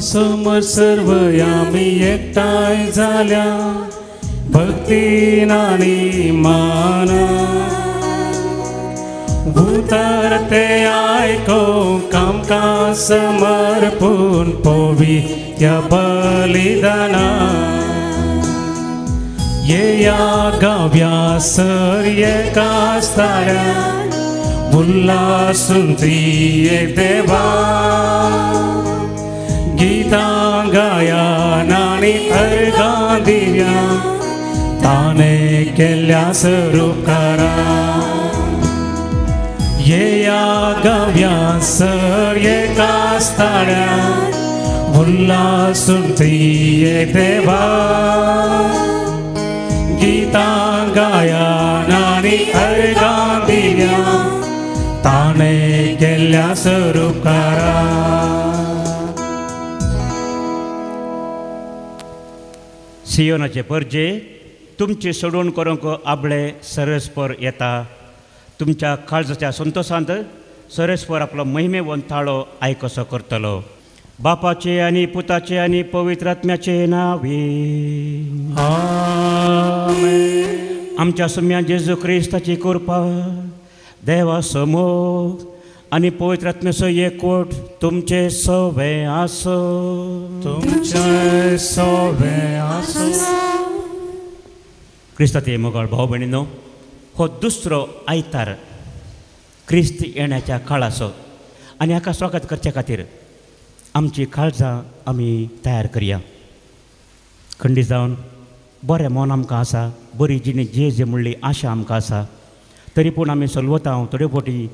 समोर सर्व आम्ही एकटाय झाल्या भक्तीन आणि मान उतरते ऐको कामकाज समर्पून पोवी त्या बलिदाना ये या गाव्या सर एका स्थाळ्या उल्हासून ती एक देवा गीता गाया आणि अर्गा दिव्या ताने केल्या स्वरूपकारा ये या गाव्या सर एका स्थाळ्या उल्हासून ती एक देवा गीता गाया आणि अर्गा दिव्या ताने केल्या स्वरूपकारा सियोनाचे परजे तुमचे सोडून करूंक आपले सरस्पर येता तुमच्या काळजाच्या संतोषांत सरस्पर आपलो महिमेवंताळो आयकसो करतलो बापाचे आणि पुताचे आणि पवित्र आत्म्याचे नावे आमेन. आमच्या सम्या जेजू ख्रिस्ताची कृपा देवा समोर आणि पवित्र आत्म्याचो एकवट तुमचे सवे आसो तुमचे सवे आसो. क्रिस्ताचे मोगाळ भाव भयणीनो हो दुसरो आयतार क्रिस्त येण्याच्या काळाचो आनी हाका स्वागत करचे खातीर आमची काळजां आमी तयार करया. खंडीत जावन बरें मन आमकां आसा बरी जिणी जे म्हणली आशा आमकां आसा तरी पूण आमी सलवता थोडे फावटी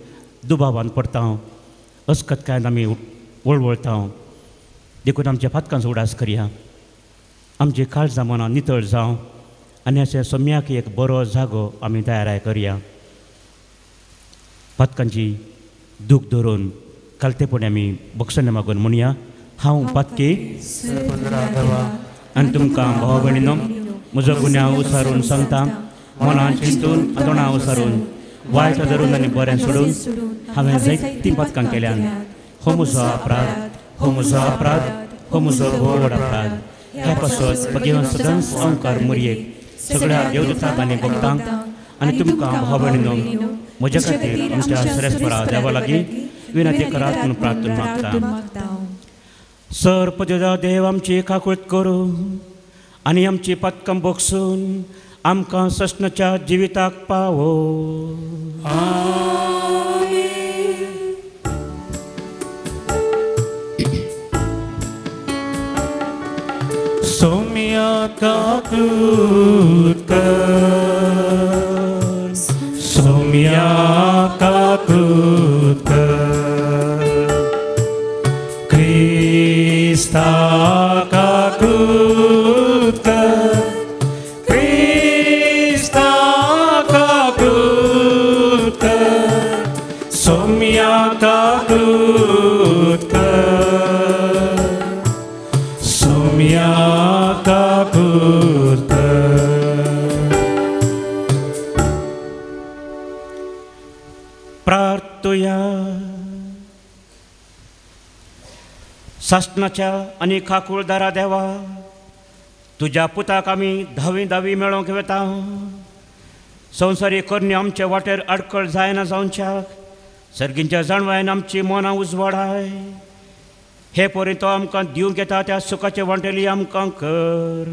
दुबावान पडटा अस्कतकायेन आमी वळवळटा देखून आमच्या फातकांचो उडास करया. आमची काळजां मनां नितळ जावं आनी अशें सम्याक एक बरो जागो आमी तयार करया. फातकांची दूख धरून कालतेपणी आमी बक्षणे मागून म्हणया हांव पातकी आनी तुमकां भाव भयणीनो म्हजो गुन्यांव उसारून सांगता मनान चिंतून आदोणां उसारून वायट धरून आनी बरें सोडून हांवें जायतीं पातकां केल्यान हो म्हजो अपराध हो म्हजो अपराध हो म्हजो व्हड अपराध. ह्या पासत भगवान सदांच ओंकार मुरयेक सगळ्या देवदूतांक आनी भक्तांक आनी तुमकां भाव भयणीनो म्हजे खातीर आमच्या सरस्परा देवा लागीं विनंती करात म्हणून प्रार्थना मागता. सर्पदेवा देव आमची काकूळट करूं आनी आमची पातकां बक्षून आमकां सस्नाच्या जिविताक पावो. सोम्या काकूट कर सोम्या काकूट कर क्रिस्ता काकूट कर क्रिस्ता काकूट कर सोम्या काकूट कर सोम्या काकूट कर. प्रार्थया सासणाच्या आनी खाकूळदारा देवा तुज्या पुताक आमी धावी मेळोवंक वेता. संवसारी करणी आमचे वाटेर आडखळ जायना जावच्याक सर्गींच्या जाणवायन आमची मनां उजवाडाय. हे पर्यंत तो आमकां दिवंक येता त्या सुखाचे वांटेली आमकां कर.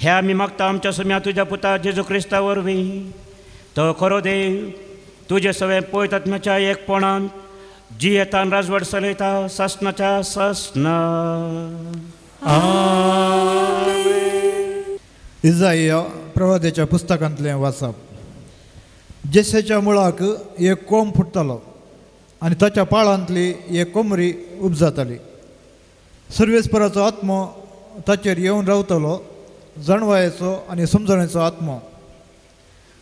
हे आमी मागता आमच्या सम्या तुज्या पुता जेजू क्रिस्ता वरवीं. तो खरो देव तुजे सगळे पवित्र आत्म्याच्या एकपणान जी येतान राजवट चलयता सासणाच्या सासना. इजाया प्रवाद्याच्या पुस्तकांतलें वाचप. जेसेच्या मुळाक एक कोंब फुट्टलो आनी ताच्या पाळांतली एक कोमरी उपजाताली. सर्वेस्पराचो आत्मो ताचेर येवन रावतलो. जाणवायेचो आनी समजणेचो आत्मो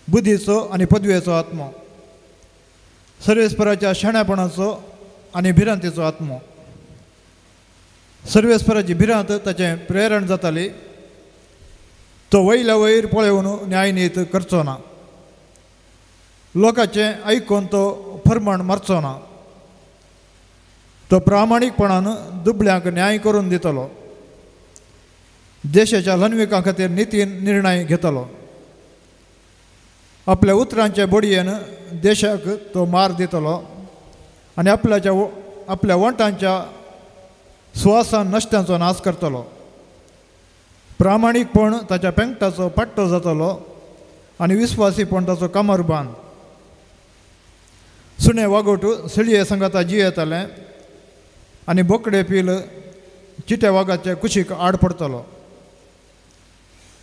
बुद्धीचो आनी पदवेचो आत्मो सर्वेस्पराच्या शाण्यापणाचो आनी भिरांतीचो आत्मो. सर्वेस्पराची भिरांत ताचें प्रेरण जाताली. तो वयल्या वयर पळोवन न्यायनीत करचो ना. लोकांचें आयकून तो फर्मण मारचो ना. तो प्रामाणीकपणान दुबळ्यांक न्याय करून दितलो. देशाच्या लन्विका खातीर नीती निर्णय घेतलो. आपल्या उतरांच्या बडयेन देशाक तो मार दितलो आनी आपल्या वंटांच्या सुवासान नश्ट्यांचो नाश करतलो. प्रामाणीकपण ताच्या पेंगटाचो पट्टो जातलो आनी विस्वासीपण ताचो कमरबांद. सुणे वागोट सळये संगाता जियेताले आनी बोकडे पील चिट्या वागाच्या कुशीक आड पडतलो.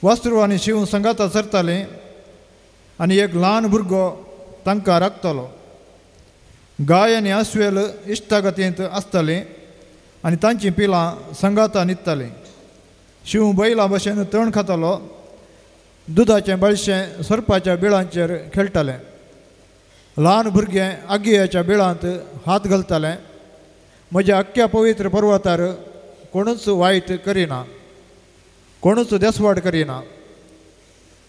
वस्त्र आनी शिव संगाता सरताले आनी एक ल्हान भुरगो तांकां राखतलो. गाय आनी आस्वेल इश्टागतींत आसतलीं आनी तांचीं पिलां संगाता न्हिदतालीं. शिव बैला भशेन तण खातालो. दुदाचें बळशें सर्पाच्या बिळांचेर खेळटालें. ल्हान भुरगें आग्येच्या बिळांत हात घालतालें. म्हज्या अख्ख्या पवित्र पर्वतार कोणूच वायट करिना, कोणूच देसवाड करिना.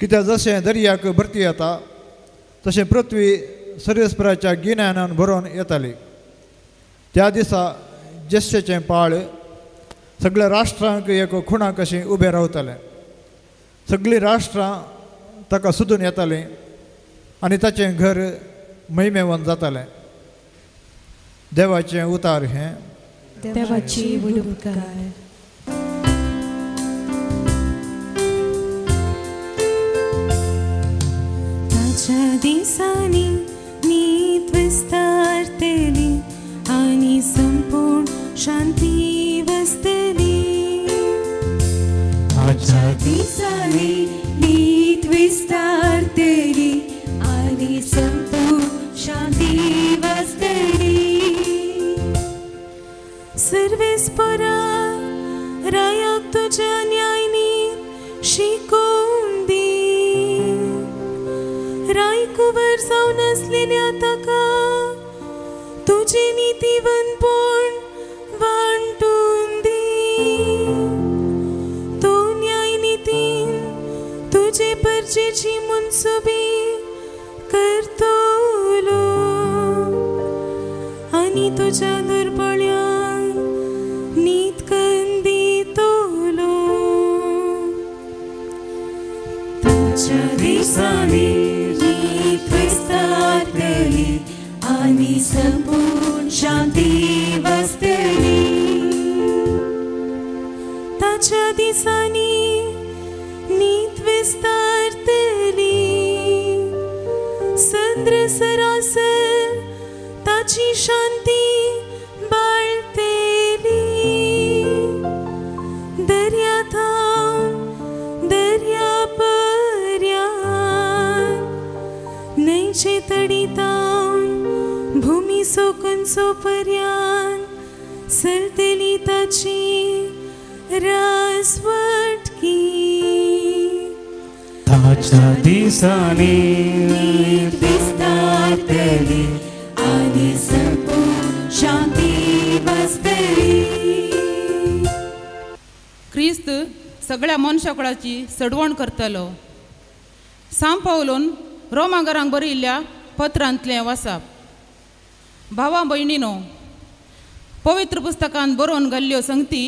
कित्याक जशें दर्याक भरती येता तशें पृथ्वी सरेस्पराच्या गिन्यानान भरोवन येताली. त्या दिसा जेश्शेचें पाळ सगळ्या राष्ट्रांक एक खुणा कशें उबें रावतालें. सगळीं राष्ट्रां ताका सोदून येतालीं आनी ताचें घर महिमेवन जातालें. देवाचें उतार हें. देवाची उलोवकार. ताच्या दिसांनी नीत विस्तारतली आनी संपूर्ण शांती वसतली. ताच्या दिसांनी नीत विस्तारतली आनी संपूर्ण शांती वसतली. सर्वेस्परा रायाक तुज्या न्यायनी शिकोवन दी. राय कुवर जावन आसलेल्या ताका तुजें नितीवंतपण वांटून दी. तो न्याय नितीन तुजे परजेची मुनसुबी करतलो आनी तुज्या दुर्बळ्यांक नीत करून दितलो. ताच्या दिसांनी नीत विस्तारतली आनी संपूर्ण शांती वसतली. ताच्या दिसांनी नीत विस्तारतली. संद्र सरासर ताची शांती बाळतली. दर्या थांब दर्या पर्यान न्हंयचे तडितावन भुमी सोकूनचो पर्यान सरतली ताची रासवटकी. ताच्या दिसांनी नीत विस्तारतली आनी संपूर्ण शांती वसतली. क्रिस्त सगळ्या मनशाकुळाची सडवण करतलो. सांब पावलोन रोमांगरांक बरयल्ल्या पत्रांतलें वाचप. भावां भयणीनो, पवित्र पुस्तकांत बरोवन घाल्ल्यो संगती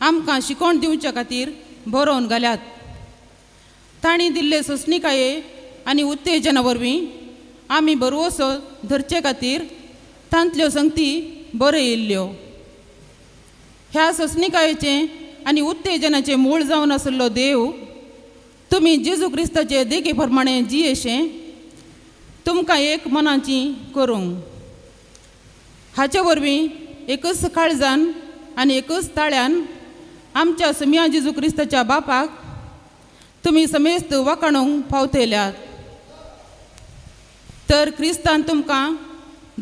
आमकां शिकोण दिवचे खातीर बरोवन घाल्यात. तांणी दिल्ले सोंसणिकाये आनी उत्तेजना वरवीं आमी बरवसो धरचे खातीर तांतल्यो संगती बरयल्ल्यो. ह्या सोंसणिकायेचें आनी उत्तेजनाचें मूळ जावन आसलो देव तुमी जेजू क्रिस्ताचे देखे प्रमाणे जियेशें तुमकां एक मनाची करूंक. हाचे वरवीं एकच काळजान आनी एकच ताळ्यान आमच्या समिया जेजू क्रिस्ताच्या बापाक तुमी समेस्त वखणूंक पावतल्यात. तर क्रिस्तान तुमकां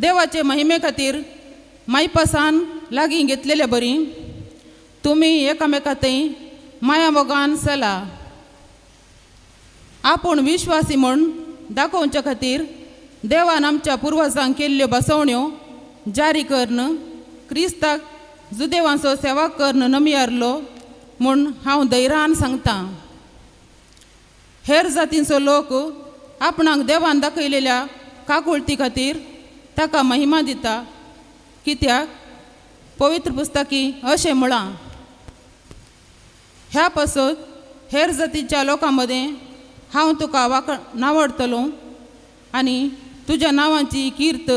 देवाचे महिमे खातीर मायपासान लागीं घेतलेले बरी तुमी एकामेकांतय माया मोगान चला. आपूण विश्वासी म्हूण दाखोवचे खातीर देवान आमच्या पुर्वजांक केल्ल्यो बसवण्यो जारी करन क्रिस्ताक जुदेवांचो सेवा करन नमियारलो म्हूण हांव धैर्यान सांगतां. हेर जातींचो लोक आपणाक देवान दाखयलेल्या काकुळती खातीर ताका महिमा दिता. कित्याक पवित्र पुस्तकी अशें म्हळां, ह्या पासत हेर जातीच्या लोकांमध्ये हांव तुका नावडतलो आनी तुज्या नांवाची कीर्त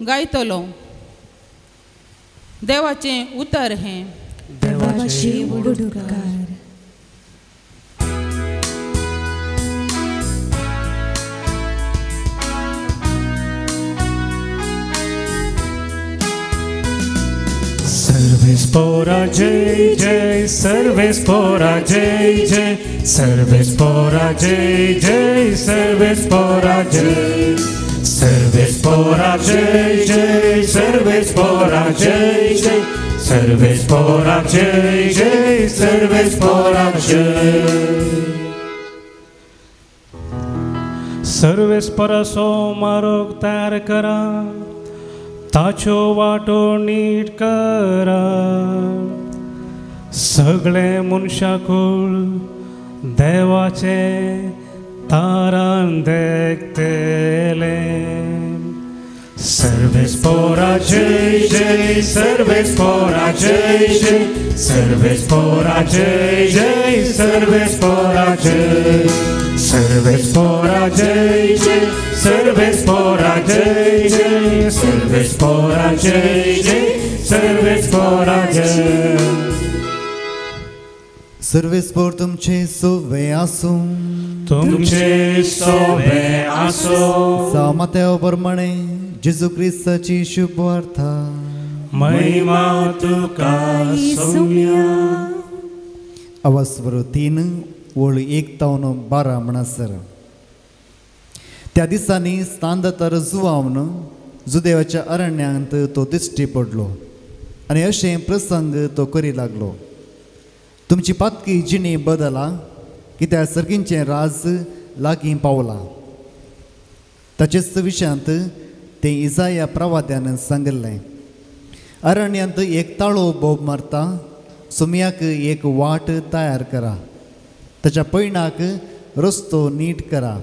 गायतलो. देवाचें उतर हें. देवाचे उडुकार. सर्वेspora jai jai, सर्वेspora jai jai, सर्वेspora jai jai, सर्वेspora jai, सर्वेspora jai jai, सर्वेspora jai jai, सर्वेspora jai jai, सर्वेspora jai. सर्वेस्परा मार्ग तयार करा, ताचो वाटो नीट करा. सगळे मनशाकुळ देवाचे तारण देखतले. सर्वेस्परा जय जय, सर्वेस्परा जय जय, सर्वेस्परा जय जय, सर्वेस्परा जय, सर्वेस्परा जय जय, सर्वेस्परा जय जय, सर्वेस्परा जय जय, सर्वेस्परा जय. सर्वेस्पोर तुमचे सोवे आसूं, तुमचे सोवे आसो. सामात्या प्रमाणे जेजू क्रिस्ताची शुभ वार्ता. महिमा तुका सौम्या. अवस्वर 3 ओळ 1-12 म्हणसर. त्या दिसांनी स्नानदतर जुवावन जुदेवाच्या अरण्यांत तो दिश्टी पडलो आनी अशें प्रसंग तो करी लागलो. तुमची पातकी जिणी बदला, कित्याक सर्गींचें राज लागीं पावलां. ताचेच विशयांत तें इजाया प्रवाद्यान सांगलें. अरण्यांत एक ताळो बोब मारता, सुमयाक एक वाट तयार करा, ताच्या पैणाक रस्तो नीट करा.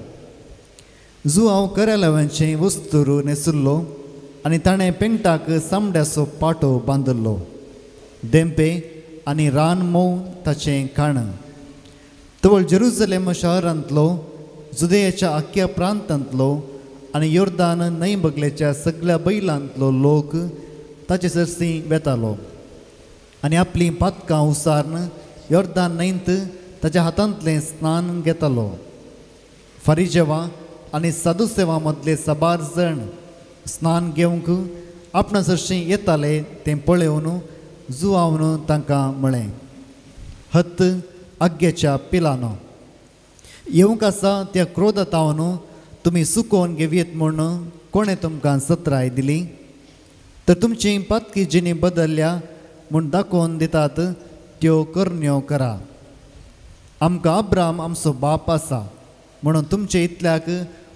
जुआंव करेलावांचे वस्तूर न्हेसुल्लो आनी ताणें पेंगटाक सामड्याचो पाटो बांदल्लो. देंपे आनी रान मोव ताचें खाण. तवळ जेरुसलेम शारांतलो, जुदेयाच्या आख्या प्रांतांतलो आनी योर्दान न्हंय बगलेच्या सगळ्या बैलांतलो लोक ताचे सरसी वेतालो आनी आपलीं पातकां उसारन योर्दान न्हंयत ताच्या हातांतलें स्नान घेतालो. फारिजेवां आनी सादुसेवां मदले साबार जण स्नान घेवंक आपणा सरशीं येताले तें पळोवन जुआवन तांकां म्हळें, हत आग्गेच्या पिलानो, येवंक आसा त्या क्रोधातावन तुमी सुकोवन घेवयेत म्हूण कोणें तुमकां सत्राय दिली? तर तुमची पातकी जिणी बदलल्या म्हूण दाखोवन दितात त्यो करण्यो करा. आमकां अब्राम आमचो बाप आसा म्हणून तुमचे इतल्याक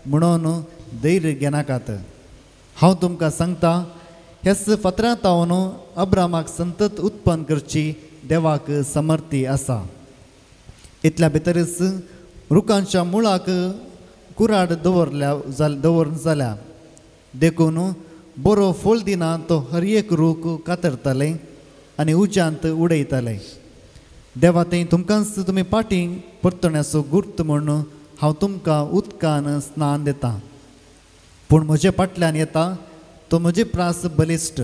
म्हणून धैर्य घेनाकात. हांव तुमकां सांगता, ह्याच फातरांतावन अब्रामाक संतत उत्पन्न करची देवाक समर्थी आसा. इतल्या भितरच रुखांच्या मुळाक कुराड दवरून जाल्या देखून बरो फोल दिना तो हर एक रूख कातरतले आनी उज्यांत उडयतले. देवा तें तुमकांच तुमी पाटीं परतण्याचो गुर्त म्हूण हांव तुमकां उदकान स्नान दितां. पूण म्हजे फाटल्यान येता तो म्हजे प्रास बलिश्ट,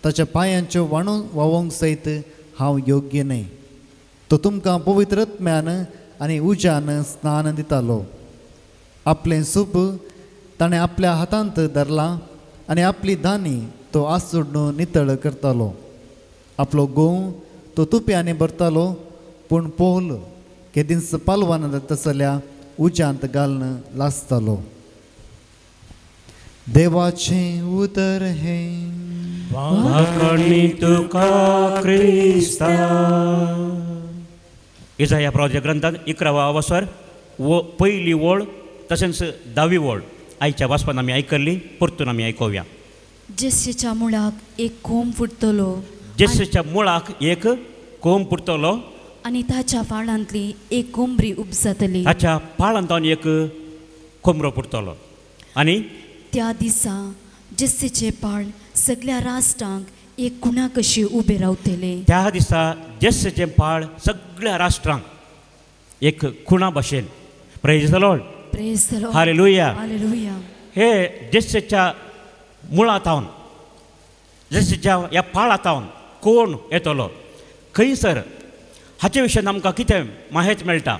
ताच्या पांयांच्यो वाणू व्हावंक सयत हांव योग्य न्हय. तो तुमकां पवित्रत्म्यान आनी उज्यान स्नान दितालो. आपलें सूप ताणें आपल्या हातांत धरलां आनी आपली धानी तो आसूड नितळ करतालो. आपलो गोव तो तुप्यांनी भरतालो, पूण पोल केदींच पालवान तसल्या उज्यांत घालन लासतालो. देवाचें उतर हें. वाकणी तुका क्रिस्ता. इजाया प्रवाच्या ग्रंथांत 11वा अवसर पयली ओळ तशेंच 10वी ओळ आयच्या वाचपान आमी आयकल्ली, परतून आमी आयकोवया. जेस्सेच्या मुळाक एक कोंब फुटतलो. जेस्सेच्या मुळाक एक कोंब फुटतलो आनी ताच्या फाळांतली एक कोंबरी उपजतली. ताच्या फाळांतावन एक कोंबरो फुटतलो. आनी त्या दिसा जेस्सेचे पाळ सगळ्या राष्ट्रांक एक कुणा कशी उबे रावतले. त्या दिसा जेस्सेचे पाळ सगळ्या राष्ट्रांक एक खुणा भाशेन. Praise the Lord. Praise the Lord. Hallelujah. Hallelujah. हे जेस्सेच्या मुळांतावन जेस्सेच्या ह्या पाळांतावन कोण येतलो खंयसर हाचे विशयी आमकां कितें माहिती मेळटा.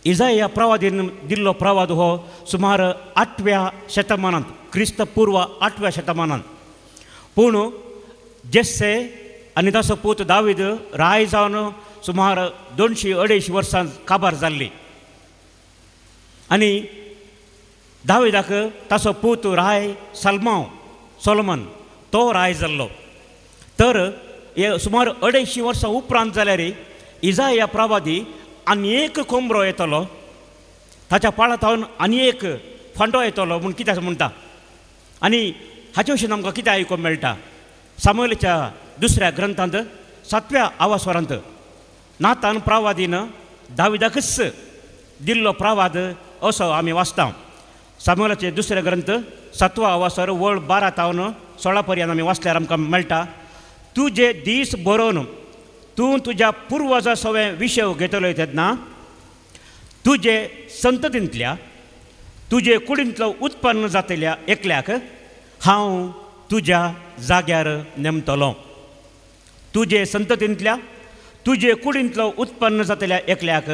इजाया प्रवादीन दिल्लो प्रवाद हो सुमार 8व्या शतमानांत क्रिस्त पूर्व 8व्या शतमानांत. पूण जेस्से आनी ताचो पूत दावीद राय जावन सुमार 200-250 वर्सां काबार जाल्ली. आनी दाविदाक ताचो पूत राय सोलोमन तो राय जाल्लो. तर हे सुमार 250 वर्सां उपरांत जाल्यार इजाया प्रवादी आनी एक कोंबरो येतलो ताच्या पाळांतावन आनी एक फांटो येतलो म्हूण कित्याक म्हणटा. आनी हाचे विशीं आमकां कितें आयकूंक मेळटा. सामुएलाच्या 2ऱ्या ग्रंथांत 7व्या आवास्वरांत नातान प्रवादीन दाविदाकच दिल्लो प्रवाद असो आमी वाचता. सामुएलाचे 2रे ग्रंथ 7वा आवास्वर वळ 12 पर्यंत आमी वाचल्यार आमकां मेळटा. तुजे दीस बरोवन तूं तुज्या पुर्वजा सवे विशय घेतलो तेन्ना तुजे संततींतल्या तुजे कुडींतलो उत्पन्न जातल्या एकल्याक हांव तुज्या जाग्यार नेमतलो. तुजे संततींतल्या तुजे कुडींतलो उत्पन्न जातल्या एकल्याक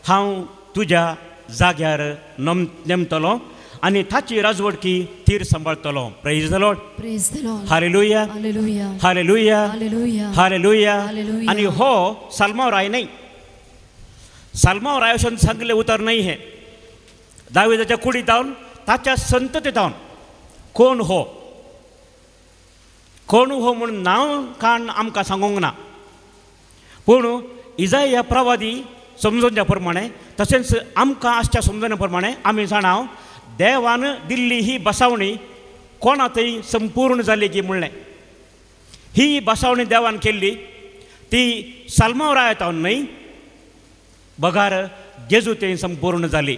हांव तुज्या जाग्यार नेमतलो आनी ताची राजवडकी तीर सांबाळतलो. Praise the Lord. Praise the Lord. Hallelujah. Hallelujah. Hallelujah. Hallelujah. Hallelujah. Hallelujah. आनी हो साल्माव राय नाही. साल्माव राय अशें सांगले उतर नाही. हे दाविदाच्या कुडींतावन ताच्या संततींतावन कोण हो म्हूण नांव काण आमकां सांगूंक ना. पूण इजाया प्रवादी समजोवच्या प्रमाणे तशेंच आमकां आसच्या समजण्या प्रमाणे आमी जाणाव देवान दिल्ली ही बसावणी कोणा थंय संपूर्ण जाली की म्हणलें. ही बसावणी देवान केल्ली ती साल्माव रायतावन न्हय बगार जेजू थंय संपूर्ण जाली.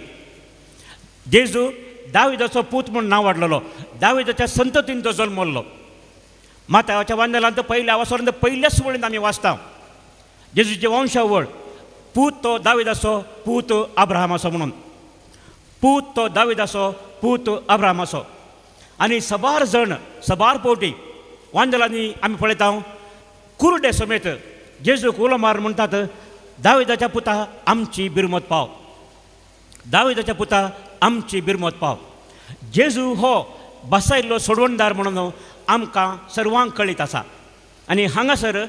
जेजू दाविदाचो पूत म्हूण नांव वाडलेलो. दाविदाच्या संततीन तो जल्मल्लो. माताच्या वांदलांत पयल्या आवासवरांत पयल्याच वळीन आमी वाचता जेजूचे वंशावळ. पूत तो दाविदाचो पूत अब्राहमाचो म्हणून. पूत तो दाविदाचो पूत अब्राहमाचो. आनी सबार जण सबार पोवटी वांदलांनी आमी पळयता कुरडे समेत जेजूक उलो मार म्हणटात दाविदाच्या पुता आमची बिरमत पाव. दाविदाच्या पुता आमची बिरमत पाव. जेजू हो बसायल्लो सोडवणदार म्हणून आमकां सर्वांक कळीत आसा. आनी हांगासर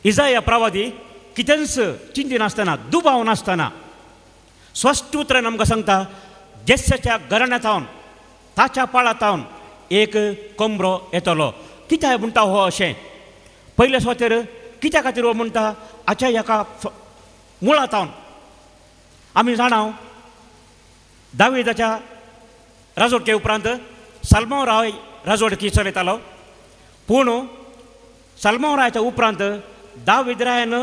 इजाया प्रवादी कितेंच चिंती नासतना दुबाव नासतना स्पश्ट उतरान आमकां सांगता जेस्सेच्या घराण्यांतावन ताच्या पाळांतावन एक कोंबरो येतलो. कित्याक म्हणटा हो अशें. पयले सुवातेर कित्या खातीर हो म्हणटा हाच्या हेका मुळांतावन आमी जाणाव दाविदाच्या राजवडके उपरांत साल्माव राय राजवडकी चलयतालो. पूण साल्माव रायच्या उपरांत दावीद रायान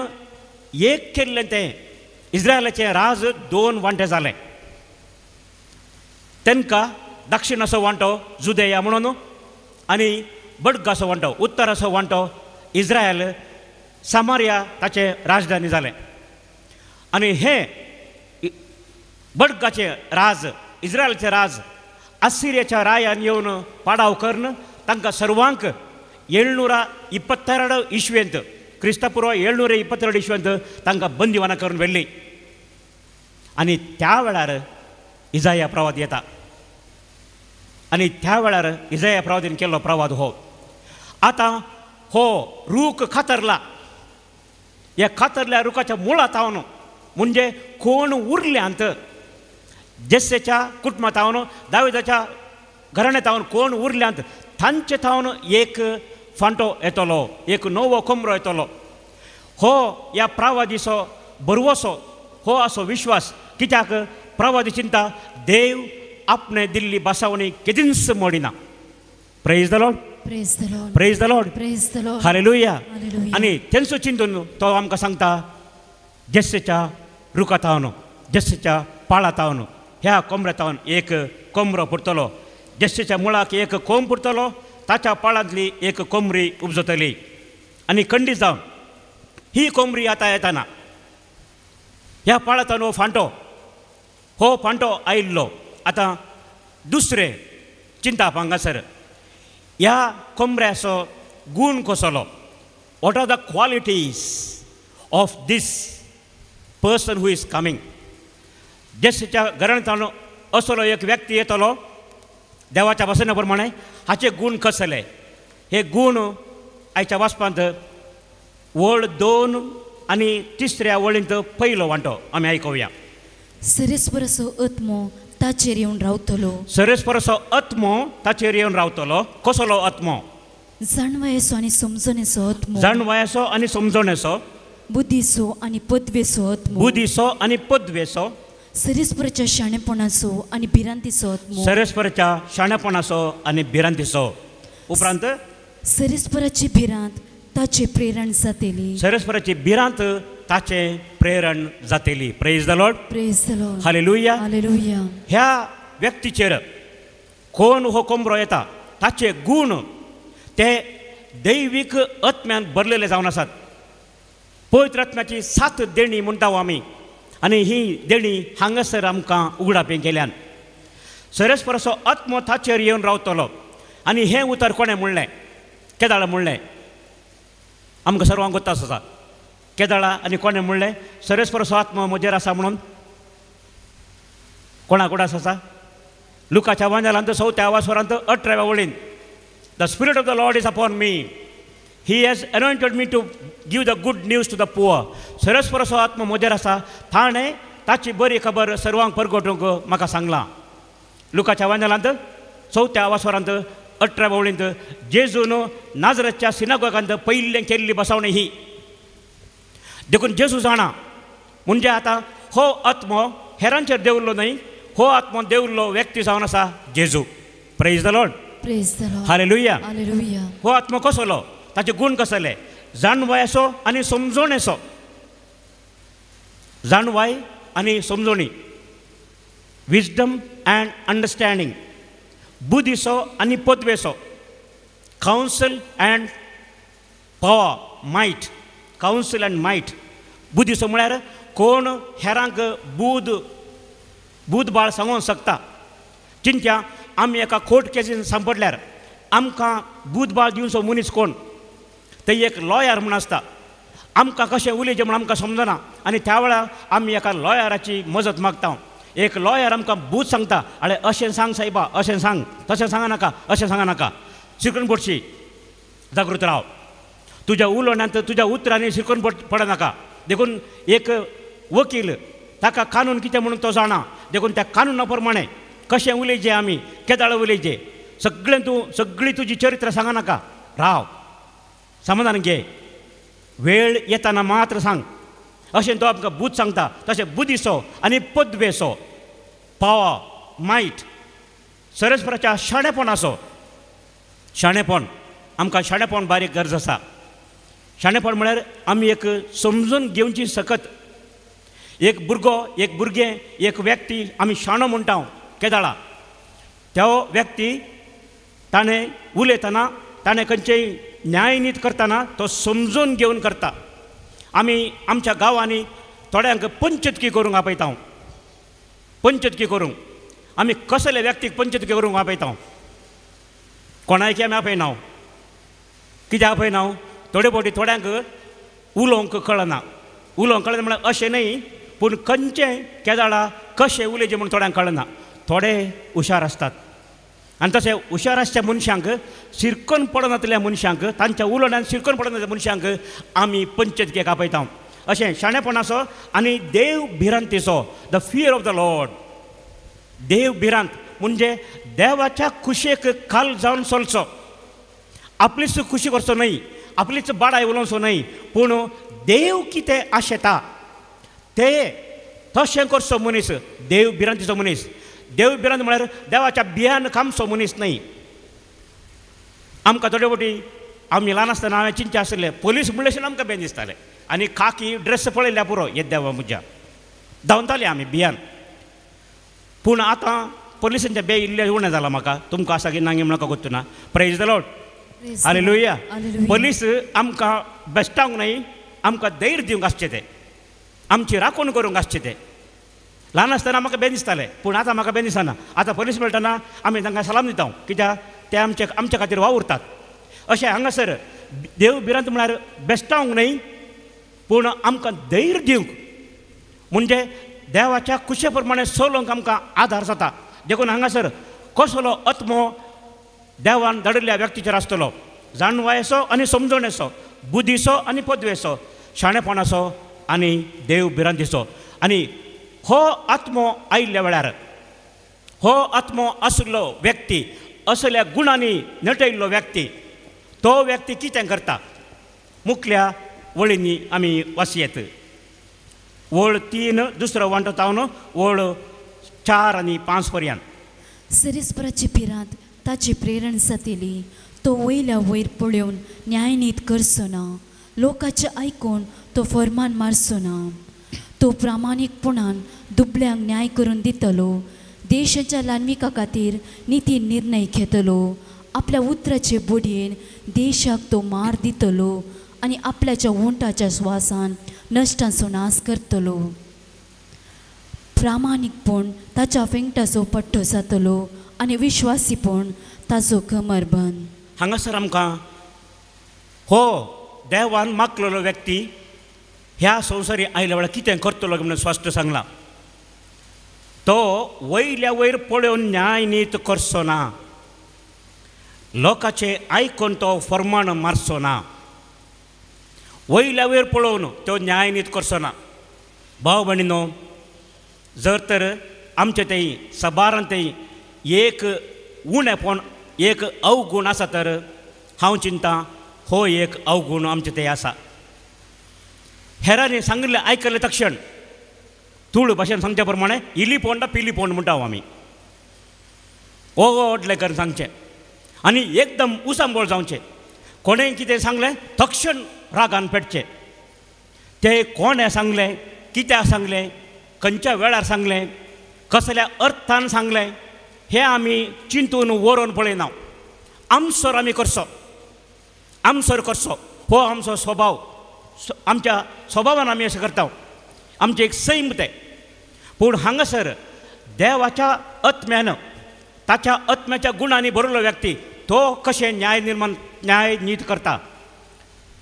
एक केल्लें तें इस्रायलाचें राज 2 वांटे जालें. तांकां दक्षिणाचो वांटो जुदेया म्हणून आनी बडगाचो वांटो उत्तराचो वांटो इस्रायल सामारिया ताचें राजधानी जालें. आनी हे बडगाचें राज इस्रायलाचें राज असिरियाच्या रायान येवन पाडाव करून तांकां सर्वांक 722 इस्वेंत क्रिस्तपूर्व 722 इस्वेंत तांकां बंदिवाना करून व्हेल्ली. आनी त्या वेळार इजाया प्रवाद येता. आनी त्या वेळार इजाया प्रवादीन केल्लो प्रवाद हो. आतां हो रूख खातरला. ह्या खातरल्या रुखाच्या मुळांतावन म्हणजे कोण उरल्यांत जेस्सेच्या कुटुंबांतावन दाविदाच्या घराण्यांतावन कोण उरल्यांत तांचे थावन एक फांटो येतलो. एक नवो कोंबरो येतलो. हो ह्या प्रवादीचो बरवसो हो असो विश्वास. कित्याक प्रवादी चिंता देव आपणे दिल्ली बसावणी केदींच मोडिना. Praise the Lord. Praise the Lord. Praise the Lord. Praise the Lord. Hallelujah. Hallelujah. आनी तेंचो चिंतून तो आमकां सांगता जेस्सेच्या रुखांतावन जेस्सेच्या पाळांतावन ह्या कोंबऱ्यातावन एक कोंबरो पुरतलो. जेस्सेच्या मुळाक एक कोंब पुरतलो. ताच्या पाळांतली एक कोंबरी उपजतली आनी खंडीत जावन ही कोंबरी आतां येताना ह्या पाळांतल्यान हो फांटो आयिल्लो आतां दुसरे चिंताप हांगासर ह्या कोंबऱ्याचो गूण कसलो what are the qualities of this person who is coming जेसच्या घरांत असलो एक व्यक्ती येतलो देवाच्या वचना प्रमाणे हाचे गूण कसले हे गूण आयच्या वाचपांत वळ 2 आनी 3 वळींत पयलो वांटो आमी आयकुया. सरेस्परसो आत्मो ताचेर येवन रावतलो. सरेस्परसो आत्मो ताचेर येवन रावतलो. कसलो आत्मो? जाणवयाचो आनी समजणेचो आत्मो. जाणवयाचो आनी समजणेचो. बुद्धीचो आनी पदवेचो आत्मो. बुद्धीचो आनी पदवेचो. सरेस्परच्या शाणेपणाचो आनी भिरांतीचो आत्मो. सरेस्परच्या शाणेपणाचो आनी भिरांतीचो. उपरांत सरेस्पराची भिरांत ताचे प्रेरण जातेली. सरेस्पराची भिरांत ताचे प्रेरण जातेली. Praise the Lord. Praise the Lord. Hallelujah. Hallelujah. ह्या व्यक्तीचेर कोण हो कोंबरो येता ताचे गूण ते दैवीक आत्म्यान भरलेले जावन आसात. पवित्र आत्म्याची 7 देणी म्हणटा आमी आनी ही देणी हांगासर आमकां उगडापी केल्यान. सरेस्परसो आत्मो ताचेर येवन रावतलो आनी हें उतर कोणें म्हणलें? केदाळा म्हणलें. आमकां सर्वांक गोत्ता आसा केदाळा आनी कोणें म्हणलें सरेस्परसो आत्मो म्हजेर आसा म्हणून? कोणाक उडास आसा? लुकाच्या वांजलांत 4 वासरांत 18 वळीन the spirit of the Lord is upon me. He has anointed me to give the good news to the poor. सरेस्परसो आत्मो म्हजेर आसा. ताणें ताची बरी खबर सर्वांक परगटूंक म्हाका सांगलां. लुकाच्या वांजलांत 4 वासरांत 18 वळींत जेजून नाजराच्या सिनागोगांत पयलें केल्ली बसवणी ही. देखून जेजू जाणा म्हणजे आतां हो आत्मो हेरांचेर देवल्लो न्हय. हो आत्मो देवल्लो व्यक्ती जावन आसा जेजू. Praise the Lord. Praise the Lord. Hallelujah. Hallelujah. हो आत्मो कसलो? ताचे गूण कसले? जाणवयाचो आनी समजणेचो. जाणवाय आनी समजणी. Wisdom and understanding. बुद्धीचो आनी पदवेचो. Counsel and power might. Counsel and might. बुद्धीचो म्हळ्यार कोण हेरांक बुधबाळ सांगूंक शकता. चिंत्या आमी एका कोर्ट केसीन सांपडल्यार आमकां बुधबाळ दिवचो मनीस कोण? थंय एक लॉयर म्हूण आसता. आमकां कशें उलयचें म्हूण आमकां समजना आनी त्या वेळार आमी एका लॉयराची मजत मागता. एक लॉयर आमकां बूथ सांगता आरे अशें सांग सायबा, अशें सांग, तशें सांगा नाका, अशें सांगा नाका. शिकून पडशी, जागृत राव. तुज्या उलोवण्यांत तुज्या उतरांनी शिकून पडनाका. देखून एक वकील ताका कानून कितें म्हणून तो जाणा. देखून त्या कानुना प्रमाणे कशें उलयचें आमी, केदाळ उलयचें, सगळी तुजी चरित्र सांगा नाका. राव, समाधान घे, वेळ येताना मात्र सांग. अशें तो आमकां बूथ सांगता. तशें बुद्धीचो आनी पदवेचो. Power might. सरेस्पराच्या शाणेपणाचो. शाणेपण. आमकां शाणेपण बारीक गरज आसा. शाणेपण म्हळ्यार आमी एक समजून घेवची सकत. एक भुरगें एक व्यक्ती आमी शाणो म्हणटा केदाळा. तो व्यक्ती ताणें उलयतना ताणें खंयचेय न्याय नीत करतना तो समजून घेवन करता. आमी आमच्या गांवांनी थोड्यांक पंचतकी करूंक आपयता. पंचतकी करूंक आमी कसले व्यक्तीक पंचतकी करूंक आपयता? कोणायकी आमी आपयना. कित्याक आपयना? थोडे फावटी थोड्यांक उलोवंक कळना. उलोवंक कळना म्हळ्यार अशें न्हय, पूण खंयचें केदाळा कशें उलयचें म्हूण थोड्यांक कळना. थोडे हुशार आसतात आनी तशें हुशार आसच्या मनशांक, शिरकून पडनातल्या मनशांक, तांच्या उलोवण्यांत शिरकून पडनातल्या मनशांक आमी पंचतकेक आपयता. अशें शाणेपणाचो आनी देव भिरांतीचो. The fear of the Lord. देव भिरांत म्हणजे देवाच्या खुशेक खाल जावन चलचो. आपलीच खुशी करचो न्हय, आपलीच बाडाय उलोवचो न्हय, पूण देव कितें आशेता तें तशें करचो मनीस देव भिरांतीचो मनीस. देव भिरांत म्हळ्यार देवाच्या बियान कामचो मनीस न्हय. आमकां थोडे फावटी आमी ल्हान आसतना हांवें चिंता आसलें, पुलीस म्हणलें आमकां बेन दिसतालें आनी खाकी ड्रेस पळयल्या पुरो हे देवा म्हज्या धांवताले आमी बियान. पूण आतां पोलिसांच्या बे इल्ले उणें जाला म्हाका तुमकां आसा की नांगे म्हाका गोत्तू ना praise the Lord hallelujah police आमकां बेश्टावंक न्हय आमकां धैर्य दिवंक आसचें तें आमची राखण करूंक आसचें तें ल्हान आसतना म्हाका बेन दिसतालें पूण आतां म्हाका बेन दिसना आतां पोलीस मेळटना आमी तांकां सलाम दिता कित्याक ते आमच्या खातीर वावुरतात अशें हांगासर देव भिरांत म्हळ्यार बेश्टावंक न्हय पूण आमकां धैर्य दिवंक म्हणजे देवाच्या कुशे प्रमाणे चलोवंक आमकां आदार जाता देखून हांगासर कसलो आत्मो देवान धाडिल्ल्या व्यक्तीचेर आसतलो जाणवायेचो आनी समजणेचो बुद्धीचो आनी पदवेचो शाणेपणाचो आनी देव भिरांतीचो आनी हो आत्मो आयिल्ल्या वेळार हो आत्मो आशिल्लो व्यक्ती असल्या गुणांनी नटयिल्लो व्यक्ती तो व्यक्ती कितें करता मुखल्या वळींनी आमी वाचयेत वळ 3 दुसरो वांटो तावन वळ 4 आनी 5 पर्यंत सरीसपराची पिरांत ताची प्रेरण जातली तो वयल्या वयर पळोवन न्यायनीत करचो ना लोकांचे आयकून तो फर्मान मारचो ना तो प्रामाणीकपणान दुबळ्यांक न्याय करून दितलो देशाच्या लान्विका खातीर निती निर्णय घेतलो आपल्या उतराचे बोडयेन देशाक तो मार दितलो आनी आपल्याच्या वोंटाच्या स्वासान नश्टांचो नाश करतलो प्रामाणीकपण ताच्या फेंगटाचो पट्टो जातलो आनी विश्वासीपण ताचो कमरबंद हांगासर आमकां हो देवान मागलेलो व्यक्ती ह्या संवसारी आयल्या वेळार कितें करतलो म्हणून स्पश्ट सांगलां तो वयल्या वयर पळोवन न्याय नीत करचो ना लोकांचे आयकून तो फर्माण मारचो ना वयल्या वयर पळोवन तो न्याय नीत करचो ना भाव भयणीनो जर तर आमचे तें सबारांतय एक उणेपण एक अवगुण आसा तर हांव चिंता हो एक अवगुण आमचे ते आसा हेरांनी सांगिल्लें आयकले तक्षण तुळ भाशेन सांगचे प्रमाणे इली पोंड पिली पोंड म्हणटा आमी ओडले करून सांगचें आनी एकदम उसांबोळ जावचें कोणें कितें सांगलें तक्षण रागान पेटचें तें कोणें सांगलें कित्याक सांगलें खंयच्या वेळार सांगलें कसल्या अर्थान सांगलें हें आमी चिंतून वरोन पळयना आमसोर आमी करचो आमसोर करचो हो आमचो स्वभाव आमच्या स्वभावान आमी अशें करता आमचें एक सैम तें पूण हांगासर देवाच्या आत्म्यान ताच्या आत्म्याच्या गुणांनी भरिल्लो व्यक्ती तो कशें न्याय नीत करता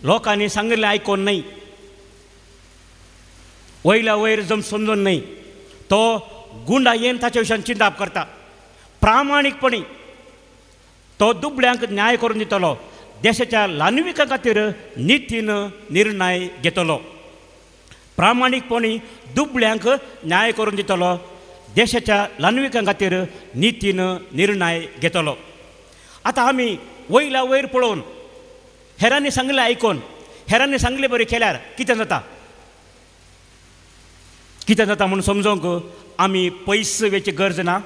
लोकांनी सांगिल्लें आयकोन न्हय वयल्या वयर समजून न्हय तो गुंडायेन ताचे विशयान चिंता करता प्रामाणीकपणी तो दुबळ्यांक न्याय करून दितलो देशाच्या लान्विका खातीर नितीन निर्णय घेतलो प्रामाणीकपणी दुबळ्यांक न्याय करून दितलो देशाच्या लान्विका खातीर नितीन निर्णय घेतलो आतां आमी वयल्या वयर पळोवन हेरांनी सांगलें आयकोन हेरांनी सांगलें बरें केल्यार कितें जाता म्हूण समजोवंक आमी पयसवेची गरज ना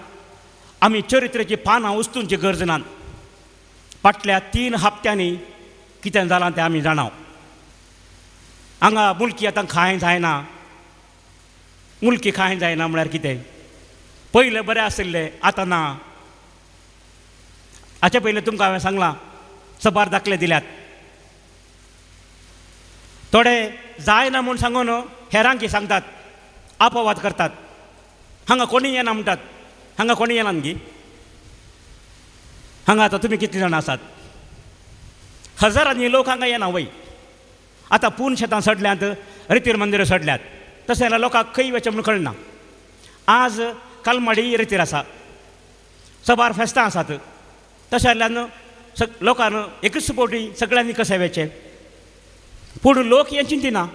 आमी चरित्राची पानां उस्तूंची गरज ना फाटल्या 3 हप्त्यांनी कितें जालां तें आमी जाणाव हांगा मुल्की आतां खाय जायना मुल्की खाय जायना म्हळ्यार कितें पयलें बरें आशिल्लें आतां ना हाचे पयलें तुमकां हांवें सांगलां सबार दाखले दिल्यात थोडे जायना म्हूण सांगून हेरांक सांगतात अपवाद करतात हांगा कोणी येना म्हणटात हांगा कोणी येना न्ही हांगा आतां तुमी कितले जाणां आसात हजारांनी लोक हांगा येना वय आतां पूण शेतां सडल्यांत रितीर मंदिरां सडल्यात तशें जाल्यार लोकांक खंय वचचें म्हूण कळना आज कालमाडी रितीर आसा सबार फेस्तां आसात तशें जाल्यार लोकांन एकच फावटी सगळ्यांनी कशें वेचें पूण लोक हें चिंतिना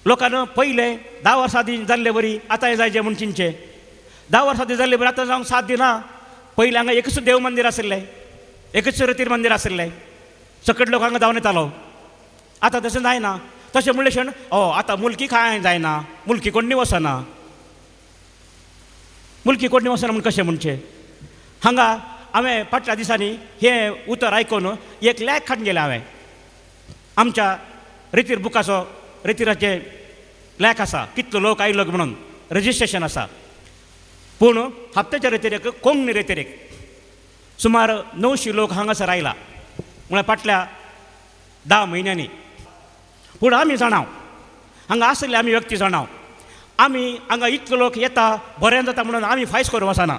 लोकांना पयलें 10 वर्सां आदीं जाल्लें बरी आतां जायचें म्हूण चिंतचें 10 वर्सां आदीं जाल्लें बरी आतां जावंक साथ दिना पयलीं हांगा एकच देव मंदीर आशिल्लें एकच रितीर मंदीर आशिल्लें सकट लोक हांगा धांवन येतालो आतां तशें जायना तशें म्हणलें क्षण आतां मुल्की खाय जायना मुल्की कोणी वचना मुल्की कोणी वचना म्हूण कशें म्हणचें हांगा हांवें फाटल्या दिसांनी हें उतर आयकून एक लेख काडून गेलें हांवें आमच्या रितीर बुकाचो रितीराचे लेख आसा कितलो लोक आयलो म्हणून रजिस्ट्रेशन आसा पूण हप्त्याच्या रेतेरेक कोंकणी रेतेरेक सुमार 900 लोक हांगासर आयला म्हळ्यार फाटल्या 10 म्हयन्यांनी. पूण आमी जाणाव हांगा आसले आमी व्यक्ती जाणाव आमी हांगा इतले लोक येता बरें जाता म्हणून आमी फायज करूं वचना.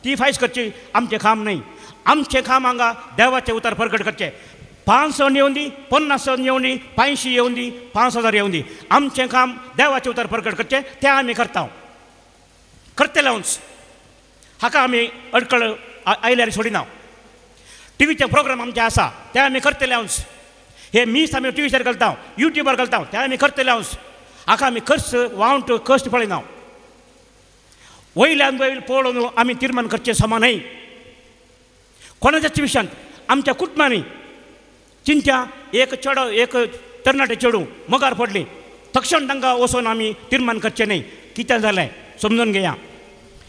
ती फायज करची आमचें काम न्हय. आमचें काम हांगा देवाचें उतर प्रकट करचें. 500 येवं दी, 50 येवं दी, 500 येवं दी, 5000 येवं दी, आमचें काम देवाचें उतर प्रकट करचें तें आमी करता. करतलेच हाका आमी अडकळ आयल्यार सोडिना. टीव्हीचे प्रोग्राम आमचे आसा ते आमी करतलेच. हे मीस आमी टीव्हीचेर घालता, युट्यूबार घालता ते आमी करतलेच. हाका आमी खर्च वावंट कश्ट पळयना. वयल्यान वयर पळोवन आमी तीर्मान करचें समान न्हय. कोणाच्या विशयांत आमच्या कुटुंबांनी चिंत्या एक चेडो एक तरणाटे चेडू मोगार पडली तक्षण तांकां वचून आमी तीर्मान करचें न्हय. कितें जालें समजून घेया.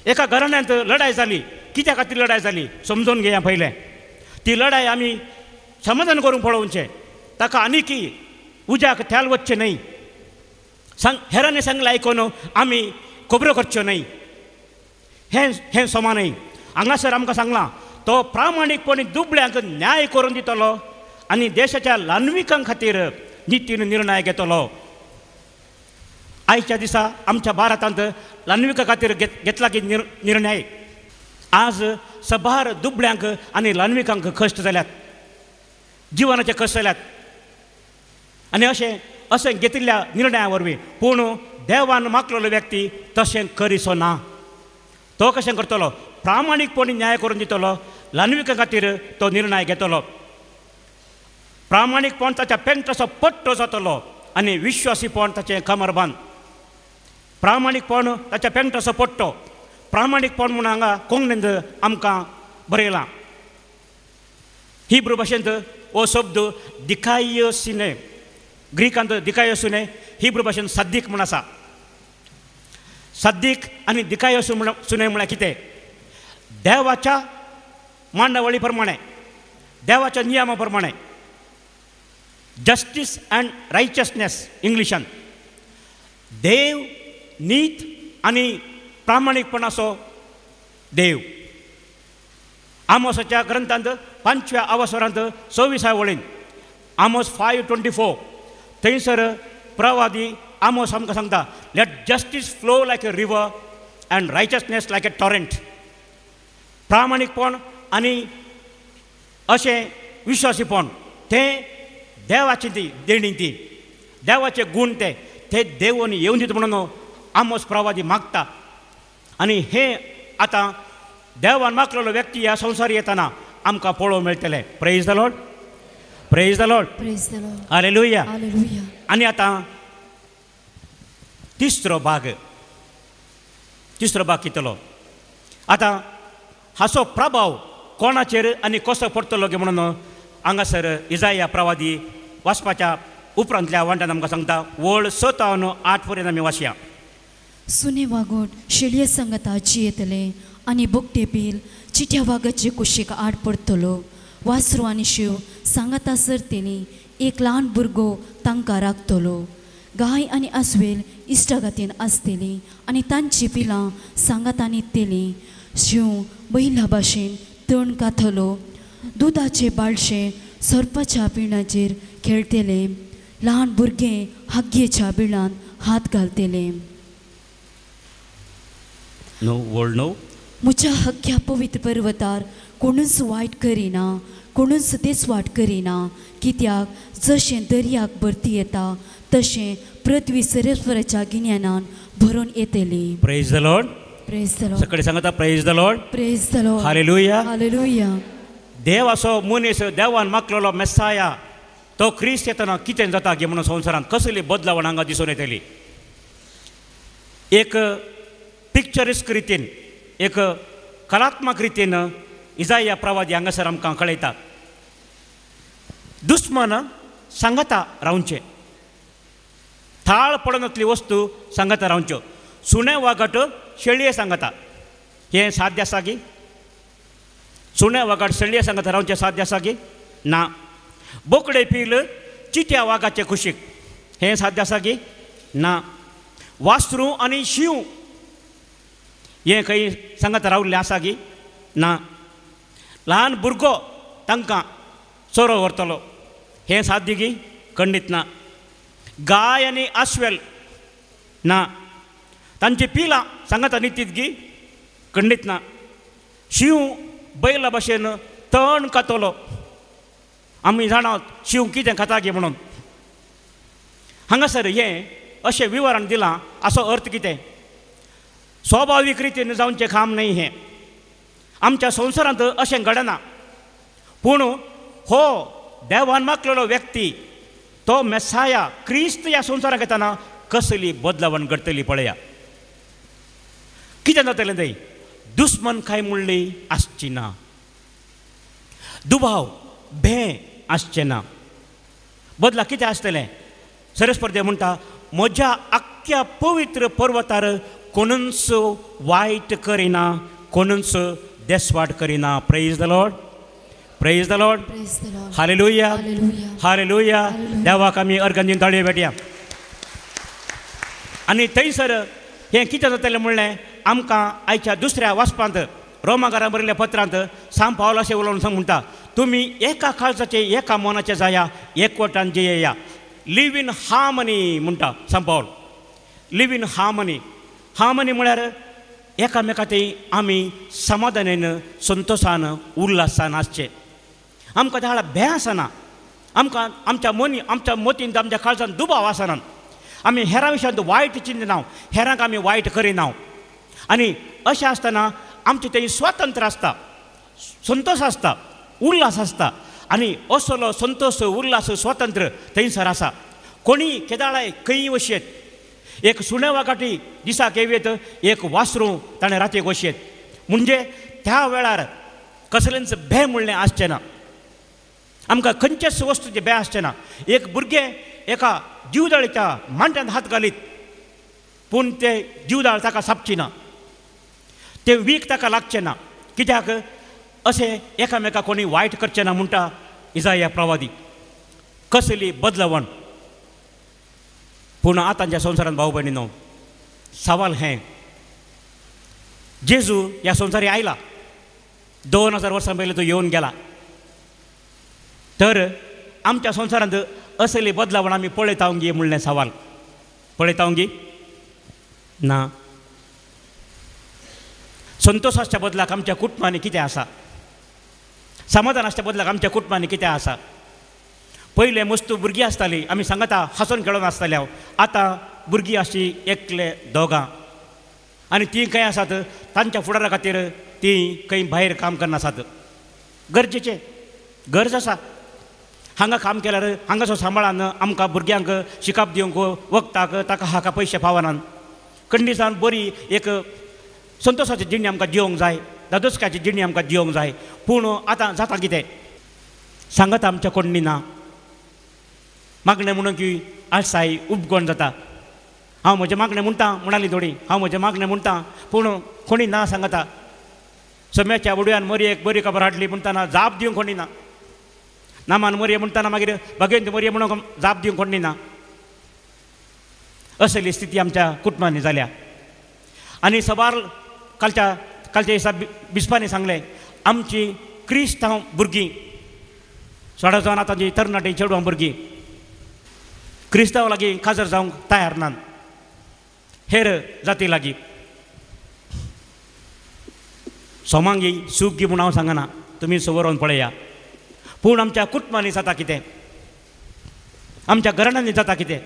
एका घराण्यांत लढाय जाली, कित्या खातीर लढाय जाली समजून घेया. पयलें ती लढाय आमी समाधान करूंक पळोवचें. ताका आनीकी उज्याक थ्याल वचचें न्हय. हेरांनी सांगलें आयकून आमी खबरो करच्यो न्हय. हें समान न्हय. हांगासर आमकां सांगलां तो प्रामाणीकपणी दुबळ्यांक न्याय करून दितलो आनी देशाच्या लानविकां खातीर नितीन निर्णय घेतलो. आयच्या दिसा आमच्या भारतांत लानविका खातीर घेतला की निर्णय. आज सभार दुबळ्यांक आनी लानविकांक कश्ट जाल्यात, जिवनाचे कश्ट जाल्यात. आनी अशें घेतिल्ल्या निर्णया वरवीं पूण देवान मागलेलो व्यक्ती तशें करिसो ना. तो कशें करतलो? प्रामाणीकपणी न्याय करून दितलो. लानविका खातीर तो निर्णय घेतलो. प्रामाणीकपण ताच्या पेंगटाचो पट्टो जातलो आनी विश्वासीपण ताचें कमरबंद. प्रामाणीकपण ताच्या पेंगटाचो पट्टो. प्रामाणीकपण म्हूण हांगा कोंकणींत आमकां बरयलां. हिब्रू भाशेंत हो शब्द दिकायोसिने, ग्रीकांत दिकायोसिने, हिब्रू भाशेंत सद्दीक म्हूण आसा. सद्दीक आनी दिकायोसिने म्हळ्यार कितें? देवाच्या मांडावळी प्रमाणे, देवाच्या नियमा प्रमाणे जस्टीस अँड रायचसनेस इंग्लिशान. देव नीत आनी प्रामाणीकपणाचो देव. आमोसाच्या ग्रंथांत 5व्या अवसरांत 26व्या वळीन आमोस 5:24 थंयसर प्रवादी आमोस आमकां सांगता let justice flow like a river and righteousness like a torrent. प्रामाणीकपण आनी अशें विश्वासीपण तें देवाची ती देणी, ती देवाचे गूण ते देवून येवन दिता म्हणून आमोस प्रवादी मागता. आनी हें आतां देवान मागलेलो व्यक्ती ह्या संवसार येताना आमकां पळोवंक मेळटलें. Praise the Lord, praise the Lord, praise the Lord, hallelujah, hallelujah. आनी आतां तिसरो भाग कितलो? आतां हाचो प्रभाव कोणाचेर आनी कसो पडटलो गे म्हणून हांगासर इजाया प्रवादी वाचपाच्या उपरांतल्या वांट्यान आमकां सांगता. वळ 7:8 पर्यंत आमी वाचया. सुने वागोट शेळये संगताची येतले आनी बोगटे बील चिट्या वागाचे कुशीक आड पडटलो. वासरू आनी शिव सांगाता सरतेली, एक ल्हान भुरगो तांकां राखतलो. गाय आनी आस्वेल इश्टागतीन आसतली आनी तांची पिलां सांगातान येतली. शिव बैला भाशेन तण काथलो. दुदाचे बाळशे सर्पाच्या पिणाचेर खेळटले. ल्हान भुरगे हाग्येच्या बिळांत हात घालतले. म्हज्या हक्क्या पवित्र पर्वतार कोणूच वायट करिना, कोणूच देसवाट करिना. कित्याक जशें दर्याक भरती येता तशें पृथ्वी सरस्वराच्या गिन्यानान भरून येतली. Praise the Lord, praise the Lord. सकाळी सांगता praise the Lord, praise the Lord, hallelujah, hallelujah. देव असो मनीस देवान मागलेलो मेस्साया तो ख्रिस्त येताना कितें जाता गे म्हणून संवसारांत कसली बदलावण हांगा दिसून येतली. एक पिक्चरिस्क रितीन, एक कलात्मक रितीन इजाया प्रवादी हांगासर आमकां कळयता. दुस्मान सांगाता रावचे, थाळ पडनातली वस्तू सांगाता रावच्यो. सुणे वागट शेळये सांगाता. हें साध्य आसा गी? सुणे वागट शेळये सांगाता रावचें साध्य आसा गी? ना. बोकडे पील चिट्या वागाचे कुशीक हें साध्य आसा गी? ना. वासरू आनी शिव हे खंय सांगत रावल्लें आसा की ना. ल्हान भुरगो तांकां चोरो व्हरतलो हें साध्य की खंडीत ना. गाय आनी आस्वेल ना. तांची पिलां सांगता न्हिदीत की खंडीत ना. शिव बैला भाशेन तण खातलो. आमी जाणात शिव कितें खाता गे म्हणून. हांगासर हें अशें विवरण दिलां. असो अर्थ कितें? स्वाभावीक रितीन जावचें काम न्हय हें. आमच्या संवसारांत अशें घडना. पूण हो देवान मागलेलो व्यक्ती तो मेसाया क्रिस्त ह्या संवसाराक येताना कसली बदलावण घडटली पळया. कितें जातलें थंय? दुस्मन काय म्हणली आसची ना. दुबाव भें आसचें ना. बदला कितें आसतलें? सरस्पर्धे म्हणटा म्हज्या आख्ख्या पवित्र पर्वतार कोणूच वायट करिना, कोणूच देसवाट करिना. Praise the Lord, praise the Lord, hallelujah, hallelujah. देवाक आमी अर्गां दिवन ताळयो भेटया. आनी थंयसर हें कितें जातलें म्हणलें आमकां आयच्या दुसऱ्या वाचपांत रोमाकारां बरयल्ल्या पत्रांत सांब पावलो अशें उलोवन म्हणटा तुमी एका काळजाचे एका मनाचे जाया, एकवटान जेया. लिव इन हार्मनी म्हणटा सांब पावल. Live in harmony. हार्मनी म्हळ्यार एकामेकांतय आमी समाधानान, संतोशान, उल्हासान आसचें. आमकां त्या वेळार भें आसना. आमकां आमच्या मतींत आमच्या काळजांत दुबाव आसना. आमी हेरां विशयांत वायट चिंतना, हेरांक आमी वायट करिना. आनी अशें आसतना आमचें थंय स्वातंत्र्य आसता, संतोश आसता, उल्हास आसता. आनी असलो संतोश, उल्हास, स्वातंत्र्य थंयसर आसा. कोणी केदाळाय खंय वशेत. एक सुणे वागाटी दिसाक येवेत, एक वासरूं ताणें रातीक वशेत. म्हणजे त्या वेळार कसलेंच भें म्हणलें आसचें ना. आमकां खंयचेच वस्तूचें भें आसचें ना. एक भुरगें एका जीवदाळीच्या मांड्यांत हात घालीत पूण ते जीवदाळ ताका सापची ना. ते वीक ताका लागचें ना. कित्याक अशें एकामेकाक कोणी वायट करचें ना म्हणटा इसाया प्रवादी. कसली बदलावण. पूण आतांच्या संवसारांत भाव भयणीनो सवाल हें जेजू ह्या संवसारी आयला. 2000 वर्सां पयलीं तो येवन गेला. तर आमच्या संवसारांत असली बदलावण आमी पळयता गी म्हणलें सवाल. पळयता गी ना. संतोशाच्या बदलाक आमच्या कुटुंबांनी कितें आसा? समाधानाच्या बदलाक आमच्या कुटुंबांनी कितें आसा? पयले मस्तू भुरगीं आसतालीं, आमी सांगता हांसून खेळून आसतालीं. आतां भुरगीं अशीं एकले दोगां. आनी तीं खंय आसात तांच्या फुडारा खातीर तीं खंय भायर काम करनासात. गरजेचें, गरज आसा. हांगा काम केल्यार हांगासर सांबाळान आमकां भुरग्यांक शिकाप दिवंक वखदाक ताका हाका पयशे पावनात. खंडीसान बरी एक संतोशाची जिणी आमकां दिवंक जाय, दादोसकाची जिणी आमकां दिवंक जाय. पूण आतां जाता कितें सांगत आमच्या कोणी ना. मागणें म्हणून की आसाय उपगोण जाता. हांव म्हजें मागणें म्हणटा म्हणाली थोडी, हांव म्हजें मागणें म्हणटा पूण कोणी ना सांगता. सम्याच्या वडयान मरयेक बरी खबर हाडली म्हणटाना जाप दिवंक कोणी ना. नामान मरये म्हणटाना मागीर भगवंत मरये म्हणून जाप दिवंक कोणी ना. असली स्थिती आमच्या कुटुंबांनी जाल्या. आनी सबार कालच्या दिसा बिस्पांनी सांगलें आमची क्रिस्तांव भुरगीं 16 जावन आतांची तरणाटी चेडवां भुरगीं क्रिस्तांव लागीं काजर जावंक तयार नात. हेर जाती लागीं सोमांगी सूख गी म्हूण हांव सांगना, तुमी व्हरून पळया. पूण आमच्या कुटुंबांनी जाता कितें? आमच्या घराण्यांनी जाता कितें?